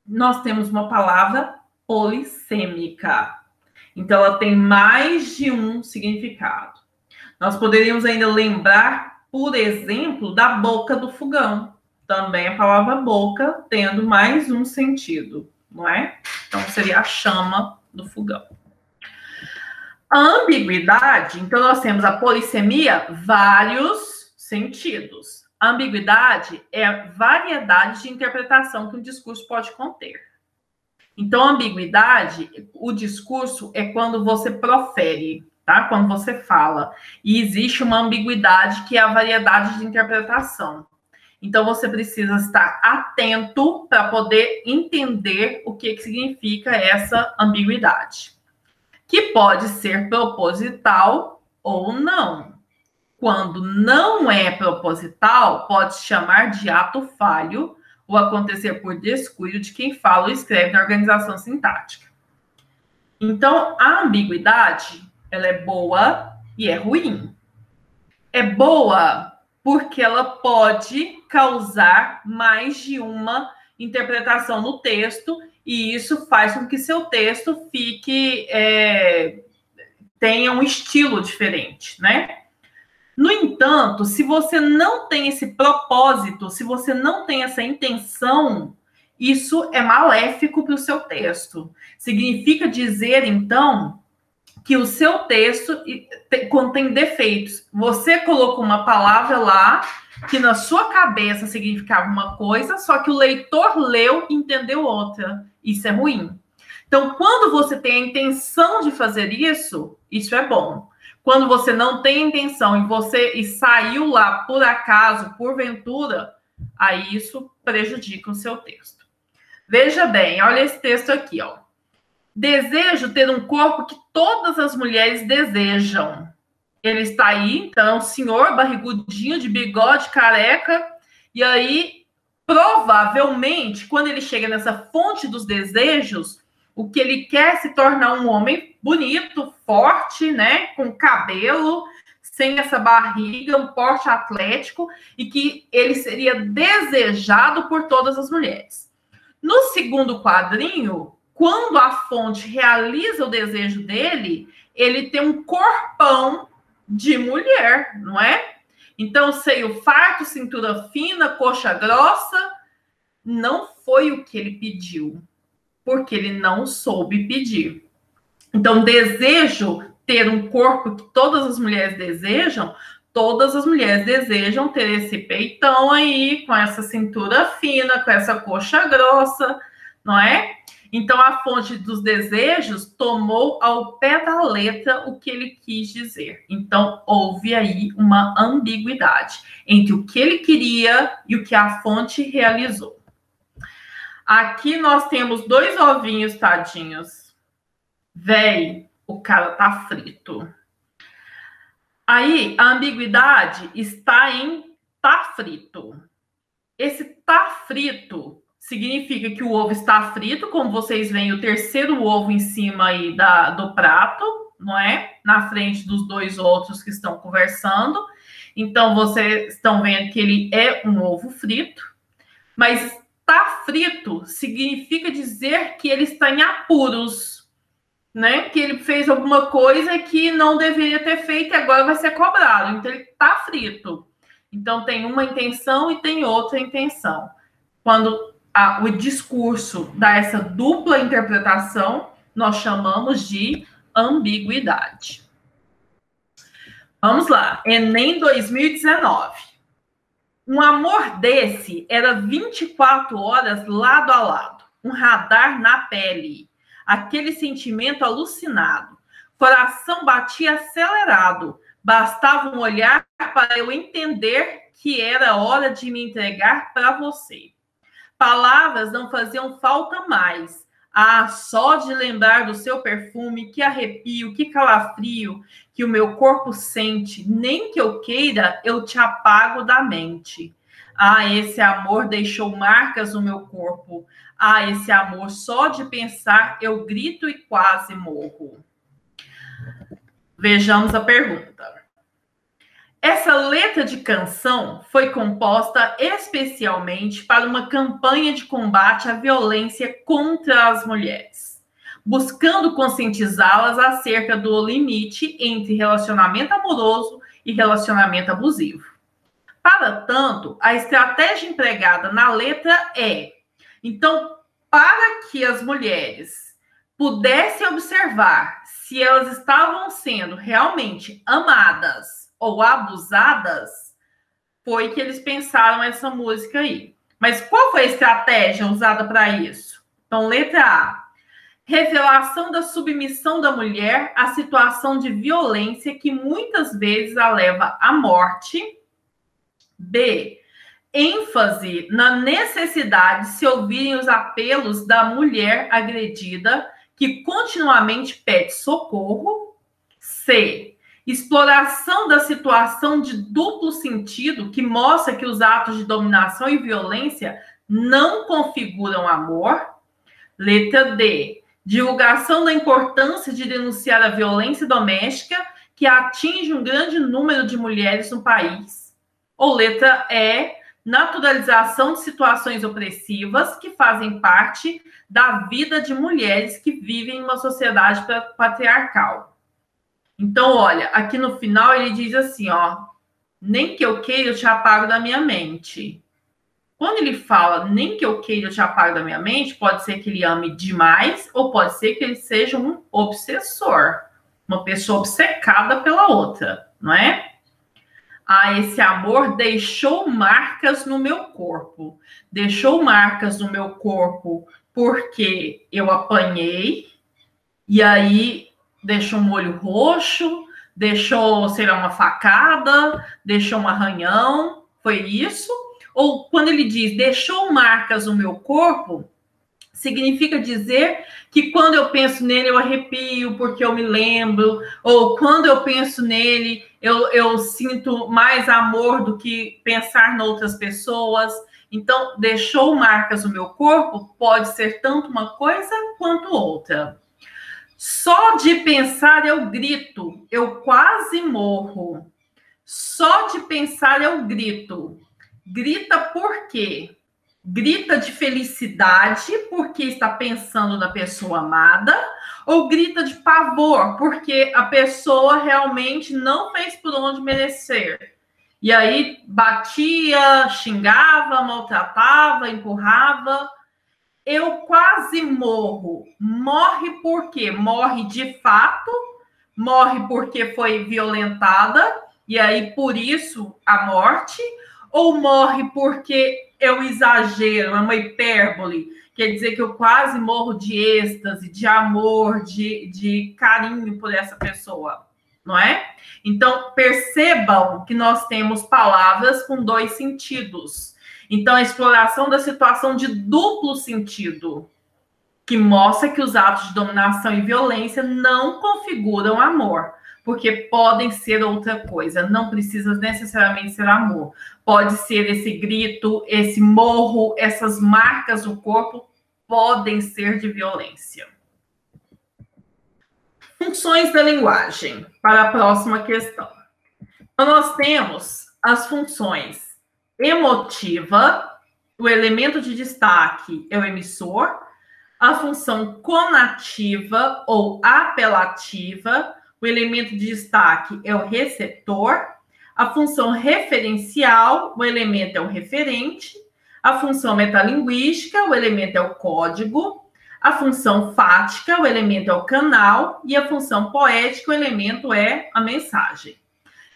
Nós temos uma palavra polissêmica. Então, ela tem mais de um significado. Nós poderíamos ainda lembrar, por exemplo, da boca do fogão. Também a palavra boca tendo mais um sentido, não é? Então, seria a chama do fogão. A ambiguidade, então nós temos a polissemia, vários sentidos. A ambiguidade é a variedade de interpretação que um discurso pode conter. Então, a ambiguidade, o discurso é quando você profere, tá? Quando você fala. E existe uma ambiguidade que é a variedade de interpretação. Então, você precisa estar atento para poder entender o que significa essa ambiguidade. Que pode ser proposital ou não. Quando não é proposital, pode se chamar de ato falho ou acontecer por descuido de quem fala ou escreve na organização sintática. Então, a ambiguidade, ela é boa e é ruim. É boa porque ela pode causar mais de uma interpretação no texto, e isso faz com que seu texto fique tenha um estilo diferente, né? No entanto, se você não tem esse propósito, se você não tem essa intenção, isso é maléfico para o seu texto. Significa dizer, então, que o seu texto contém defeitos. Você colocou uma palavra lá que na sua cabeça significava uma coisa, só que o leitor leu e entendeu outra. Isso é ruim. Então, quando você tem a intenção de fazer isso, isso é bom. Quando você não tem a intenção e saiu lá por acaso, porventura, aí isso prejudica o seu texto. Veja bem, olha esse texto aqui, ó. Desejo ter um corpo que todas as mulheres desejam. Ele está aí, então, senhor barrigudinho, de bigode, careca, e aí, provavelmente, quando ele chega nessa fonte dos desejos, o que ele quer é se tornar um homem bonito, forte, né, com cabelo, sem essa barriga, um porte atlético, e que ele seria desejado por todas as mulheres. No segundo quadrinho, quando a fonte realiza o desejo dele, ele tem um corpão de mulher, não é? Então, seio farto, cintura fina, coxa grossa, não foi o que ele pediu, porque ele não soube pedir. Então, desejo ter um corpo que todas as mulheres desejam todas as mulheres desejam ter esse peitão aí, com essa cintura fina, com essa coxa grossa, não é? Então, a fonte dos desejos tomou ao pé da letra o que ele quis dizer. Então, houve aí uma ambiguidade entre o que ele queria e o que a fonte realizou. Aqui nós temos 2 ovinhos, tadinhos. Véi, o cara tá frito. Aí, a ambiguidade está em tá frito. Esse tá frito significa que o ovo está frito, como vocês veem, o terceiro ovo em cima aí do prato, não é? Na frente dos 2 outros que estão conversando. Então, vocês estão vendo que ele é um ovo frito. Mas tá frito significa dizer que ele está em apuros, né? Que ele fez alguma coisa que não deveria ter feito e agora vai ser cobrado. Então, ele tá frito. Então, tem uma intenção e tem outra intenção. Quando o discurso dá essa dupla interpretação, nós chamamos de ambiguidade. Vamos lá, Enem 2019. Um amor desse era 24 horas lado a lado, um radar na pele, aquele sentimento alucinado. Coração batia acelerado, bastava um olhar para eu entender que era hora de me entregar para você. Palavras não faziam falta mais. Ah, só de lembrar do seu perfume, que arrepio, que calafrio, que o meu corpo sente, nem que eu queira, eu te apago da mente. Ah, esse amor deixou marcas no meu corpo. Ah, esse amor, só de pensar, eu grito e quase morro. Vejamos a pergunta. Essa letra de canção foi composta especialmente para uma campanha de combate à violência contra as mulheres, buscando conscientizá-las acerca do limite entre relacionamento amoroso e relacionamento abusivo. Para tanto, a estratégia empregada na letra é, então, para que as mulheres pudessem observar se elas estavam sendo realmente amadas ou abusadas, foi que eles pensaram essa música aí. Mas qual foi a estratégia usada para isso? Então, letra A. Revelação da submissão da mulher à situação de violência que muitas vezes a leva à morte. B. ênfase na necessidade de se ouvirem os apelos da mulher agredida que continuamente pede socorro. C. Exploração da situação de duplo sentido que mostra que os atos de dominação e violência não configuram amor. Letra D. Divulgação da importância de denunciar a violência doméstica que atinge um grande número de mulheres no país. Ou letra E. Naturalização de situações opressivas que fazem parte da vida de mulheres que vivem em uma sociedade patriarcal. Então, olha, aqui no final ele diz assim, ó, nem que eu queira eu te apago da minha mente. Quando ele fala nem que eu queira eu te apago da minha mente, pode ser que ele ame demais ou pode ser que ele seja um obsessor, uma pessoa obcecada pela outra, não é? Ah, esse amor deixou marcas no meu corpo. Deixou marcas no meu corpo porque eu apanhei e aí deixou um olho roxo, deixou, sei lá, uma facada, deixou um arranhão, foi isso? Ou quando ele diz deixou marcas no meu corpo, significa dizer que quando eu penso nele eu arrepio porque eu me lembro, ou quando eu penso nele eu sinto mais amor do que pensar em outras pessoas. Então, deixou marcas no meu corpo pode ser tanto uma coisa quanto outra. Só de pensar eu grito, eu quase morro. Só de pensar eu grito. Grita por quê? Grita de felicidade porque está pensando na pessoa amada, ou grita de pavor porque a pessoa realmente não fez por onde merecer. E aí batia, xingava, maltratava, empurrava. Eu quase morro. Morre por quê? Morre de fato, morre porque foi violentada, e aí por isso a morte, ou morre porque é um exagero, é uma hipérbole, quer dizer que eu quase morro de êxtase, de amor, de carinho por essa pessoa, não é? Então, percebam que nós temos palavras com dois sentidos. Então, a exploração da situação de duplo sentido, que mostra que os atos de dominação e violência não configuram amor, porque podem ser outra coisa, não precisa necessariamente ser amor. Pode ser esse grito, esse morro, essas marcas no corpo, podem ser de violência. Funções da linguagem, para a próxima questão. Então, nós temos as funções emotiva, o elemento de destaque é o emissor, a função conativa ou apelativa, o elemento de destaque é o receptor, a função referencial, o elemento é o referente, a função metalinguística, o elemento é o código, a função fática, o elemento é o canal, e a função poética, o elemento é a mensagem.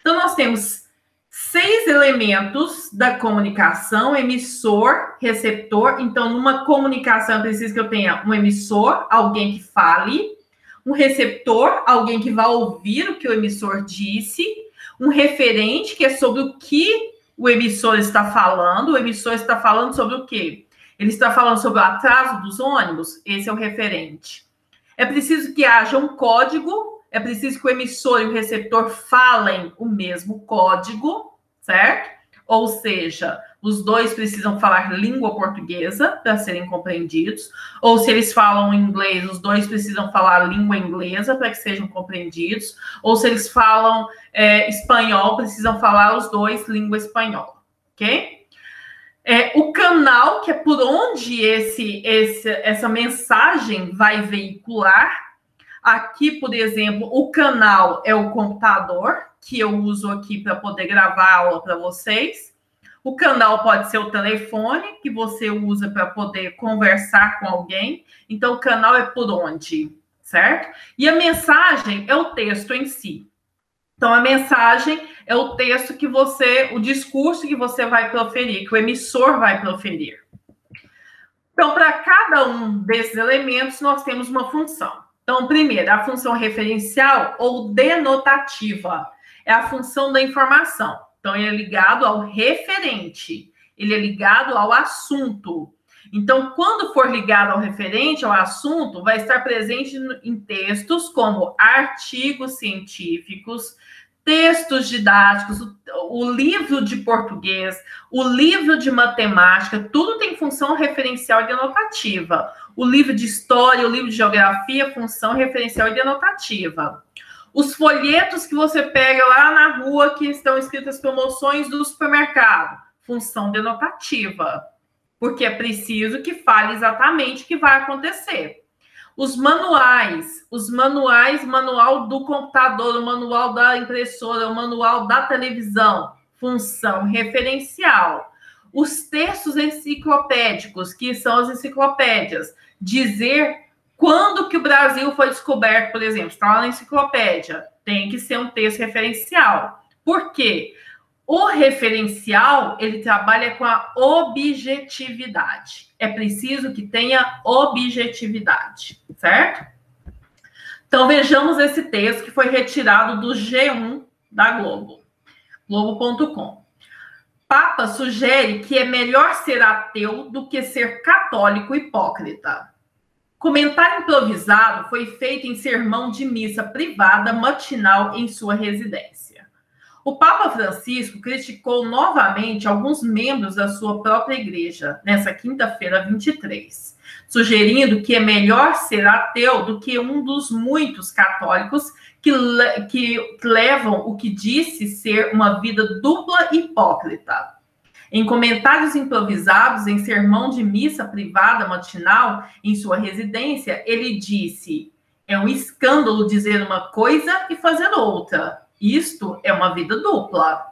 Então, nós temos 6 elementos da comunicação: emissor, receptor. Então, numa comunicação, eu preciso que eu tenha um emissor, alguém que fale, um receptor, alguém que vai ouvir o que o emissor disse, um referente, que é sobre o que o emissor está falando. O emissor está falando sobre o quê? Ele está falando sobre o atraso dos ônibus? Esse é o referente. É preciso que haja um código, é preciso que o emissor e o receptor falem o mesmo código, certo? Ou seja, os dois precisam falar língua portuguesa para serem compreendidos, ou se eles falam inglês, os dois precisam falar língua inglesa para que sejam compreendidos, ou se eles falam espanhol, precisam falar os dois língua espanhola, ok? O canal, que é por onde essa mensagem vai veicular. Aqui, por exemplo, o canal é o computador, que eu uso aqui para poder gravar a aula para vocês. O canal pode ser o telefone, que você usa para poder conversar com alguém. Então, o canal é por onde, certo? E a mensagem é o texto em si. Então, a mensagem é o texto que o discurso que você vai proferir, que o emissor vai proferir. Então, para cada um desses elementos, nós temos uma função. Então, primeiro, a função referencial ou denotativa é a função da informação. Então, ele é ligado ao referente, ele é ligado ao assunto. Então, quando for ligado ao referente, ao assunto, vai estar presente em textos como artigos científicos, textos didáticos, o livro de português, o livro de matemática, tudo tem função referencial e denotativa. O livro de história, o livro de geografia, função referencial e denotativa. Os folhetos que você pega lá na rua, que estão escritas promoções do supermercado, função denotativa, porque é preciso que fale exatamente o que vai acontecer. Os manuais, manual do computador, o manual da impressora, o manual da televisão, função referencial. Os textos enciclopédicos, que são as enciclopédias, dizer quando que o Brasil foi descoberto, por exemplo, está lá na enciclopédia, tem que ser um texto referencial. Por quê? O referencial, ele trabalha com a objetividade. É preciso que tenha objetividade, certo? Então, vejamos esse texto que foi retirado do G1 da Globo, Globo.com. Papa sugere que é melhor ser ateu do que ser católico hipócrita. Comentário improvisado foi feito em sermão de missa privada matinal em sua residência. O Papa Francisco criticou novamente alguns membros da sua própria igreja, nessa quinta-feira 23, sugerindo que é melhor ser ateu do que um dos muitos católicos que levam o que disse ser uma vida dupla e hipócrita. Em comentários improvisados em sermão de missa privada matinal em sua residência, ele disse: é um escândalo dizer uma coisa e fazer outra. Isto é uma vida dupla.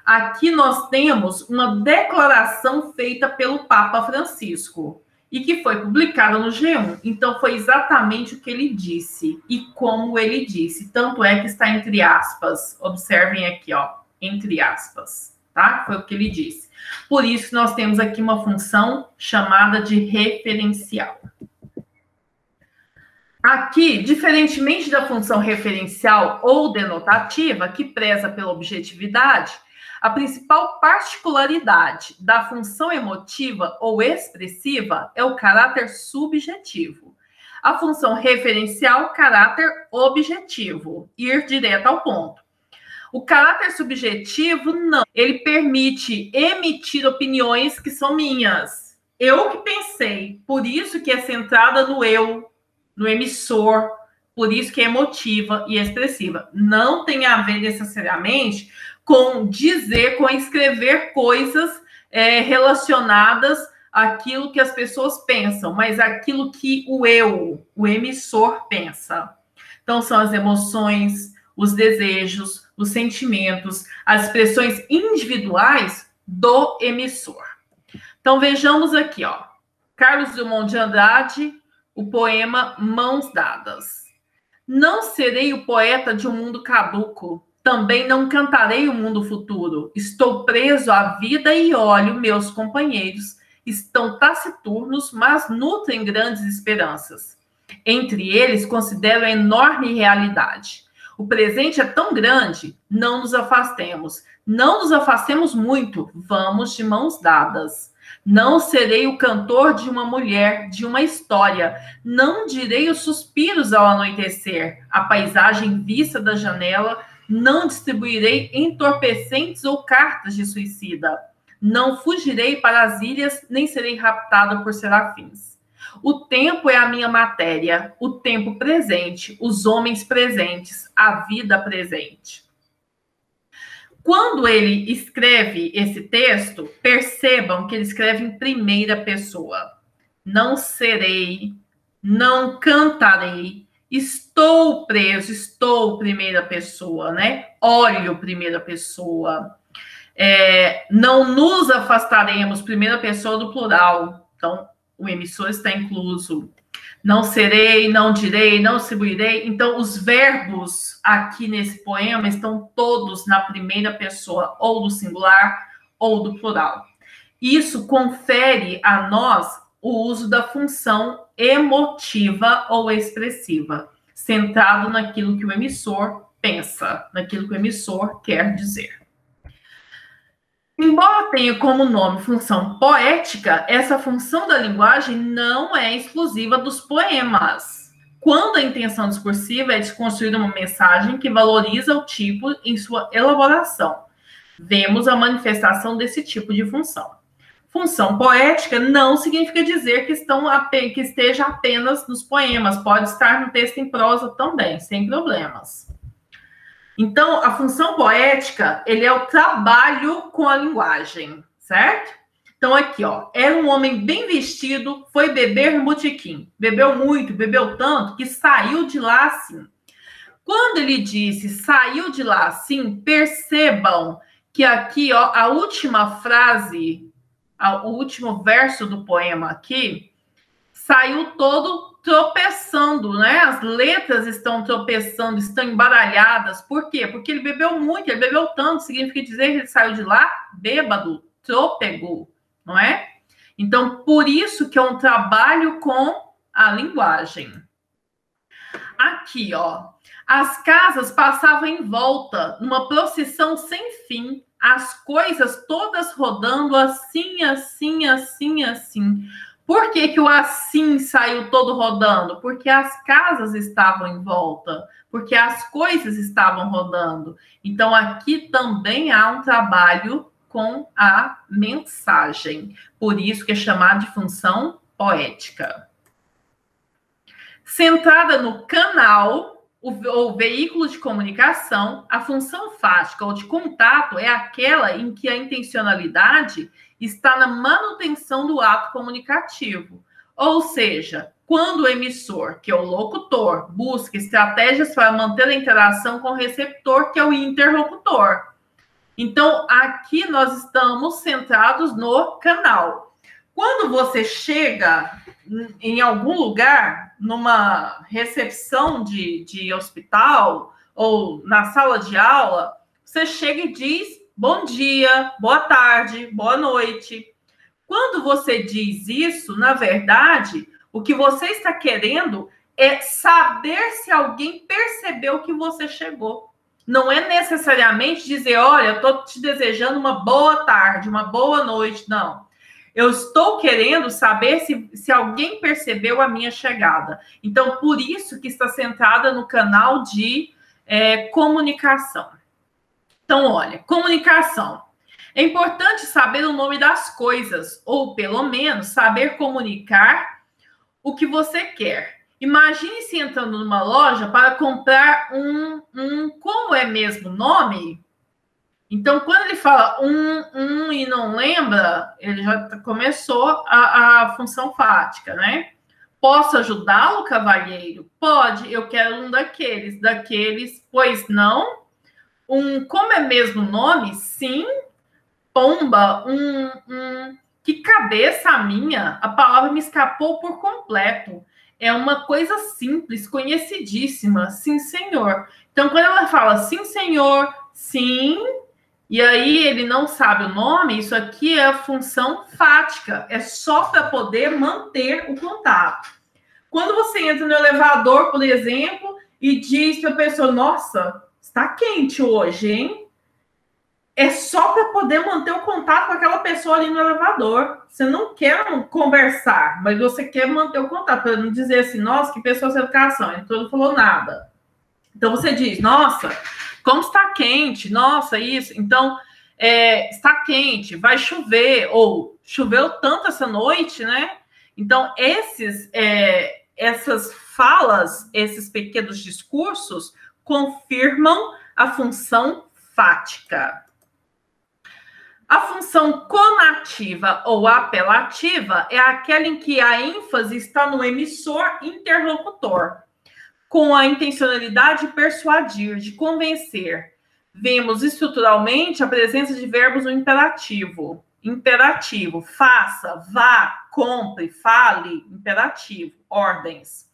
Aqui nós temos uma declaração feita pelo Papa Francisco. e que foi publicada no G1. Então, foi exatamente o que ele disse e como ele disse. Tanto é que está entre aspas. Observem aqui, ó, entre aspas, tá? Foi o que ele disse. Por isso, nós temos aqui uma função chamada de referencial. Aqui, diferentemente da função referencial ou denotativa, que preza pela objetividade, a principal particularidade da função emotiva ou expressiva é o caráter subjetivo. A função referencial, caráter objetivo, ir direto ao ponto. O caráter subjetivo, não. Ele permite emitir opiniões que são minhas. Eu que pensei, por isso que é centrada no eu, no emissor, por isso que é emotiva e expressiva. Não tem a ver necessariamente com dizer, com escrever coisas relacionadas àquilo que as pessoas pensam, mas aquilo que o eu, o emissor, pensa. Então, são as emoções, os desejos, os sentimentos, as expressões individuais do emissor. Então, vejamos aqui, ó. Carlos Drummond de Andrade, o poema Mãos Dadas. Não serei o poeta de um mundo caduco, também não cantarei o mundo futuro. Estou preso à vida e olho meus companheiros. Estão taciturnos, mas nutrem grandes esperanças. Entre eles, considero a enorme realidade. O presente é tão grande, não nos afastemos. Não nos afastemos muito, vamos de mãos dadas. Não serei o cantor de uma mulher, de uma história. Não direi os suspiros ao anoitecer, a paisagem vista da janela. Não distribuirei entorpecentes ou cartas de suicida. Não fugirei para as ilhas, nem serei raptada por serafins. O tempo é a minha matéria, o tempo presente, os homens presentes, a vida presente. Quando ele escreve esse texto, percebam que ele escreve em primeira pessoa. Não serei, não cantarei, estou preso, estou primeira pessoa, né? Olho primeira pessoa. Não nos afastaremos, primeira pessoa do plural. Então, o emissor está incluso. Não serei, não direi, não distribuirei. Então, os verbos aqui nesse poema estão todos na primeira pessoa, ou do singular, ou do plural. Isso confere a nós o uso da função emotiva ou expressiva, centrado naquilo que o emissor pensa, naquilo que o emissor quer dizer. Embora tenha como nome função poética, essa função da linguagem não é exclusiva dos poemas. Quando a intenção discursiva é de construir uma mensagem que valoriza o tipo em sua elaboração, vemos a manifestação desse tipo de função. Função poética não significa dizer que esteja apenas nos poemas, pode estar no texto em prosa também, sem problemas. Então, a função poética, ele é o trabalho com a linguagem, certo? Então, aqui, ó, era um homem bem vestido, foi beber no botequim. Bebeu muito, bebeu tanto, que saiu de lá assim. Quando ele disse saiu de lá assim, percebam que aqui, ó, a última frase, o último verso do poema aqui, saiu todo tropeçando, né? As letras estão tropeçando, estão embaralhadas. Por quê? Porque ele bebeu muito, ele bebeu tanto, significa dizer que ele saiu de lá bêbado, trôpego, não é? Então, por isso que é um trabalho com a linguagem. Aqui, ó, as casas passavam em volta, numa procissão sem fim, as coisas todas rodando assim, assim, assim, assim. Por que o assim saiu todo rodando? Porque as casas estavam em volta, porque as coisas estavam rodando. Então, aqui também há um trabalho com a mensagem. Por isso que é chamado de função poética. Centrada no canal, ou veículo de comunicação, a função fática ou de contato é aquela em que a intencionalidade está na manutenção do ato comunicativo. Ou seja, quando o emissor, que é o locutor, busca estratégias para manter a interação com o receptor, que é o interlocutor. Então, aqui nós estamos centrados no canal. quando você chega em algum lugar, numa recepção de hospital ou na sala de aula, você chega e diz bom dia, boa tarde, boa noite. Quando você diz isso, na verdade, o que você está querendo é saber se alguém percebeu que você chegou. Não é necessariamente dizer, olha, eu estou te desejando uma boa tarde, uma boa noite. Não. Eu estou querendo saber se alguém percebeu a minha chegada. Então, por isso que está centrada no canal de comunicação. Então, olha, comunicação. É importante saber o nome das coisas, ou pelo menos saber comunicar o que você quer. Imagine se entrando numa loja para comprar como é mesmo o nome? Então, quando ele fala e não lembra, ele já começou a função fática, né? Posso ajudá-lo, cavalheiro? Pode, eu quero um daqueles, pois não? Como é mesmo o nome? Sim. Pomba, que cabeça a minha, a palavra me escapou por completo. É uma coisa simples, conhecidíssima, sim, senhor. Então, quando ela fala sim, senhor, sim, e aí ele não sabe o nome, isso aqui é a função fática, é só para poder manter o contato. Quando você entra no elevador, por exemplo, e diz para a pessoa, nossa, está quente hoje, hein? É só para poder manter o contato com aquela pessoa ali no elevador. Você não quer conversar, mas você quer manter o contato, para não dizer assim, nossa, que pessoa sem educação, então não falou nada. Então você diz, nossa, como está quente, nossa, isso. Então, está quente, vai chover, ou choveu tanto essa noite, né? Então, essas falas, esses pequenos discursos, confirmam a função fática. A função conativa ou apelativa é aquela em que a ênfase está no emissor interlocutor, com a intencionalidade de persuadir, de convencer. Vemos estruturalmente a presença de verbos no imperativo. Imperativo, faça, vá, compre, fale, imperativo, ordens.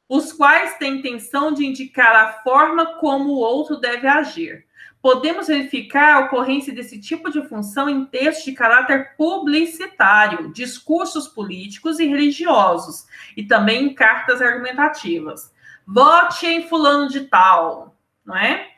Os quais têm intenção de indicar a forma como o outro deve agir. Podemos verificar a ocorrência desse tipo de função em textos de caráter publicitário, discursos políticos e religiosos, e também em cartas argumentativas. Vote em fulano de tal, não é?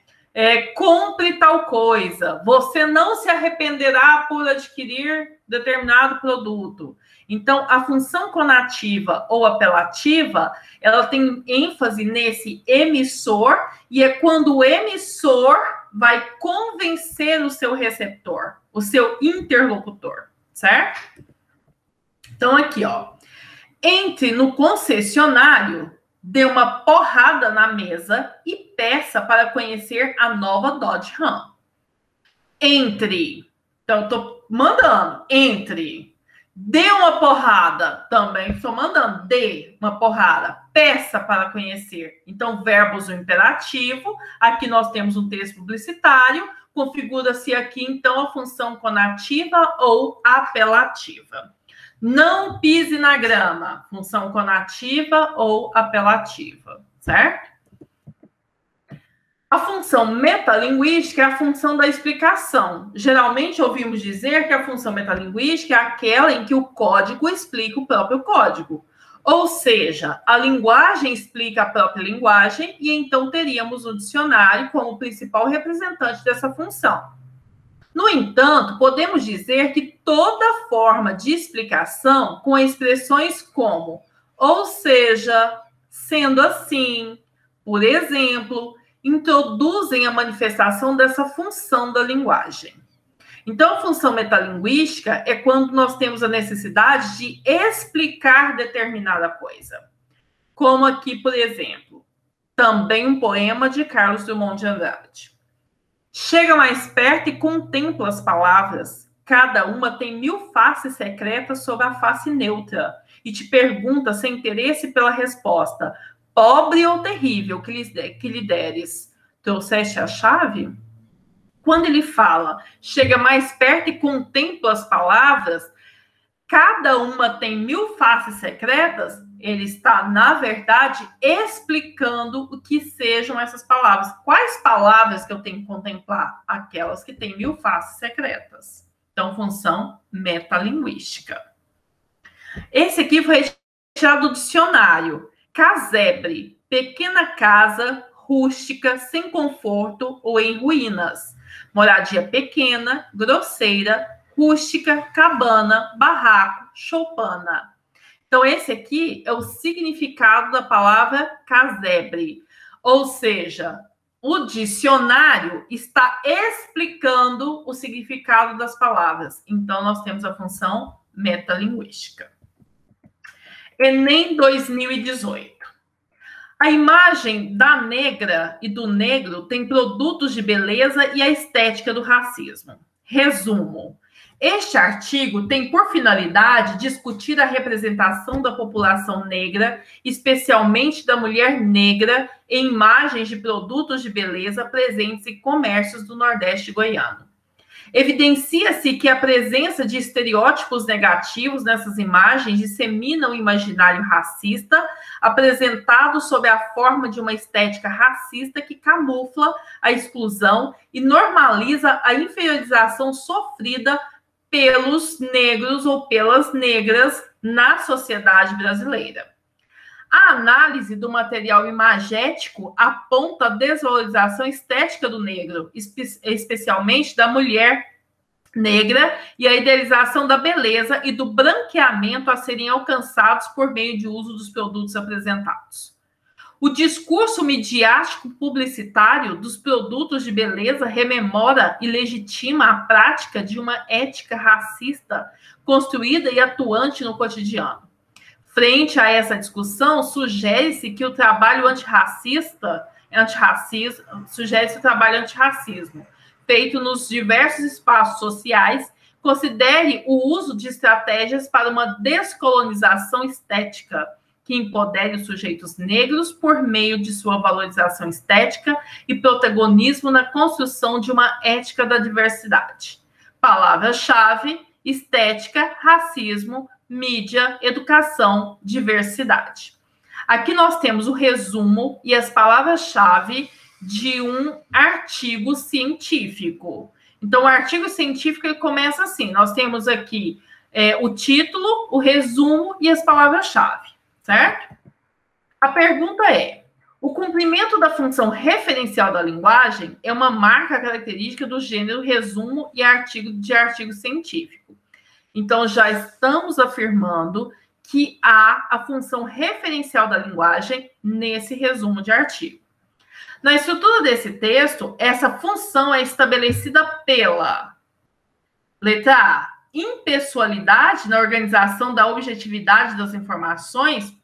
Compre tal coisa. Você não se arrependerá por adquirir determinado produto. Então, a função conativa ou apelativa, ela tem ênfase nesse emissor, e é quando o emissor vai convencer o seu receptor, o seu interlocutor, certo? Então, aqui, ó. Entre no concessionário, dê uma porrada na mesa e peça para conhecer a nova Dodge Ram. Entre. Então, eu tô mandando. Entre. Dê uma porrada. Também estou mandando. Dê uma porrada. Peça para conhecer. Então, verbos no imperativo. Aqui nós temos um texto publicitário. Configura-se aqui, então, a função conativa ou apelativa. Não pise na grama. Função conativa ou apelativa. Certo? A função metalinguística é a função da explicação. Geralmente ouvimos dizer que a função metalinguística é aquela em que o código explica o próprio código. Ou seja, a linguagem explica a própria linguagem e então teríamos o dicionário como principal representante dessa função. No entanto, podemos dizer que toda forma de explicação com expressões como ou seja, sendo assim, por exemplo, introduzem a manifestação dessa função da linguagem. Então, a função metalinguística é quando nós temos a necessidade de explicar determinada coisa. Como aqui, por exemplo, também um poema de Carlos Drummond de Andrade. Chega mais perto e contempla as palavras. Cada uma tem 1000 faces secretas sobre a face neutra. E te pergunta sem interesse pela resposta. Pobre ou terrível que lhe deres. Trouxeste a chave? Quando ele fala, chega mais perto e contempla as palavras, cada uma tem 1000 faces secretas, ele está, na verdade, explicando o que sejam essas palavras. Quais palavras que eu tenho que contemplar? Aquelas que têm 1000 faces secretas. Então, função metalinguística. Esse aqui foi retirado do dicionário. Casebre, pequena casa rústica, sem conforto ou em ruínas. Moradia pequena, grosseira, rústica, cabana, barraco, choupana. Então, esse aqui é o significado da palavra casebre. Ou seja, o dicionário está explicando o significado das palavras. Então, nós temos a função metalinguística. Enem 2018. A imagem da negra e do negro tem produtos de beleza e a estética do racismo. Resumo. Este artigo tem por finalidade discutir a representação da população negra, especialmente da mulher negra, em imagens de produtos de beleza presentes em comércios do Nordeste goiano. Evidencia-se que a presença de estereótipos negativos nessas imagens dissemina o imaginário racista, apresentado sob a forma de uma estética racista que camufla a exclusão e normaliza a inferiorização sofrida pelos negros ou pelas negras na sociedade brasileira. A análise do material imagético aponta a desvalorização estética do negro, especialmente da mulher negra, e a idealização da beleza e do branqueamento a serem alcançados por meio de uso dos produtos apresentados. O discurso midiático publicitário dos produtos de beleza rememora e legitima a prática de uma ética racista construída e atuante no cotidiano. Frente a essa discussão, sugere-se que o trabalho antirracismo, feito nos diversos espaços sociais, considere o uso de estratégias para uma descolonização estética, que empodere os sujeitos negros por meio de sua valorização estética e protagonismo na construção de uma ética da diversidade. Palavra-chave: estética, racismo, mídia, educação, diversidade. Aqui nós temos o resumo e as palavras-chave de um artigo científico. Então, o artigo científico ele começa assim: nós temos aqui o título, o resumo e as palavras-chave, certo? A pergunta é: o cumprimento da função referencial da linguagem é uma marca característica do gênero resumo e artigo científico. Então, já estamos afirmando que há a função referencial da linguagem nesse resumo de artigo. Na estrutura desse texto, essa função é estabelecida pela letra A, impessoalidade na organização da objetividade das informações,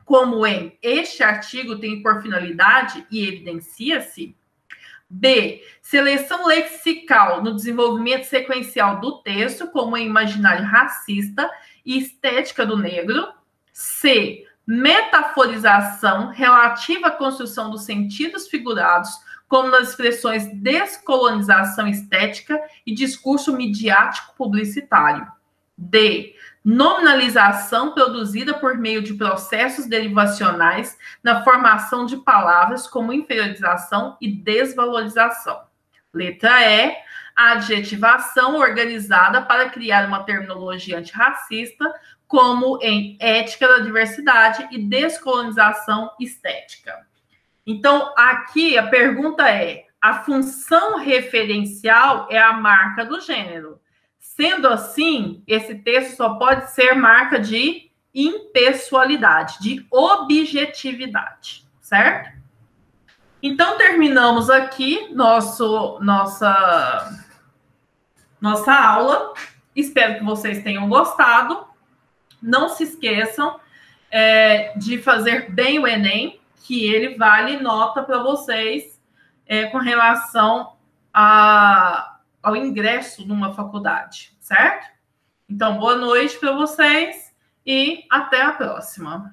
como em este artigo tem por finalidade e evidencia-se. B, seleção lexical no desenvolvimento sequencial do texto, como em imaginário racista e estética do negro. C, metaforização relativa à construção dos sentidos figurados, como nas expressões descolonização estética e discurso midiático publicitário. D, nominalização produzida por meio de processos derivacionais na formação de palavras como inferiorização e desvalorização. Letra E, adjetivação organizada para criar uma terminologia antirracista, como em ética da diversidade e descolonização estética. Então, aqui a pergunta é: a função referencial é a marca do gênero. Sendo assim, esse texto só pode ser marca de impessoalidade, de objetividade, certo? Então, terminamos aqui nossa aula. Espero que vocês tenham gostado. Não se esqueçam de fazer bem o Enem, que ele vale nota para vocês com relação ao ingresso numa faculdade, certo? Então, boa noite para vocês e até a próxima.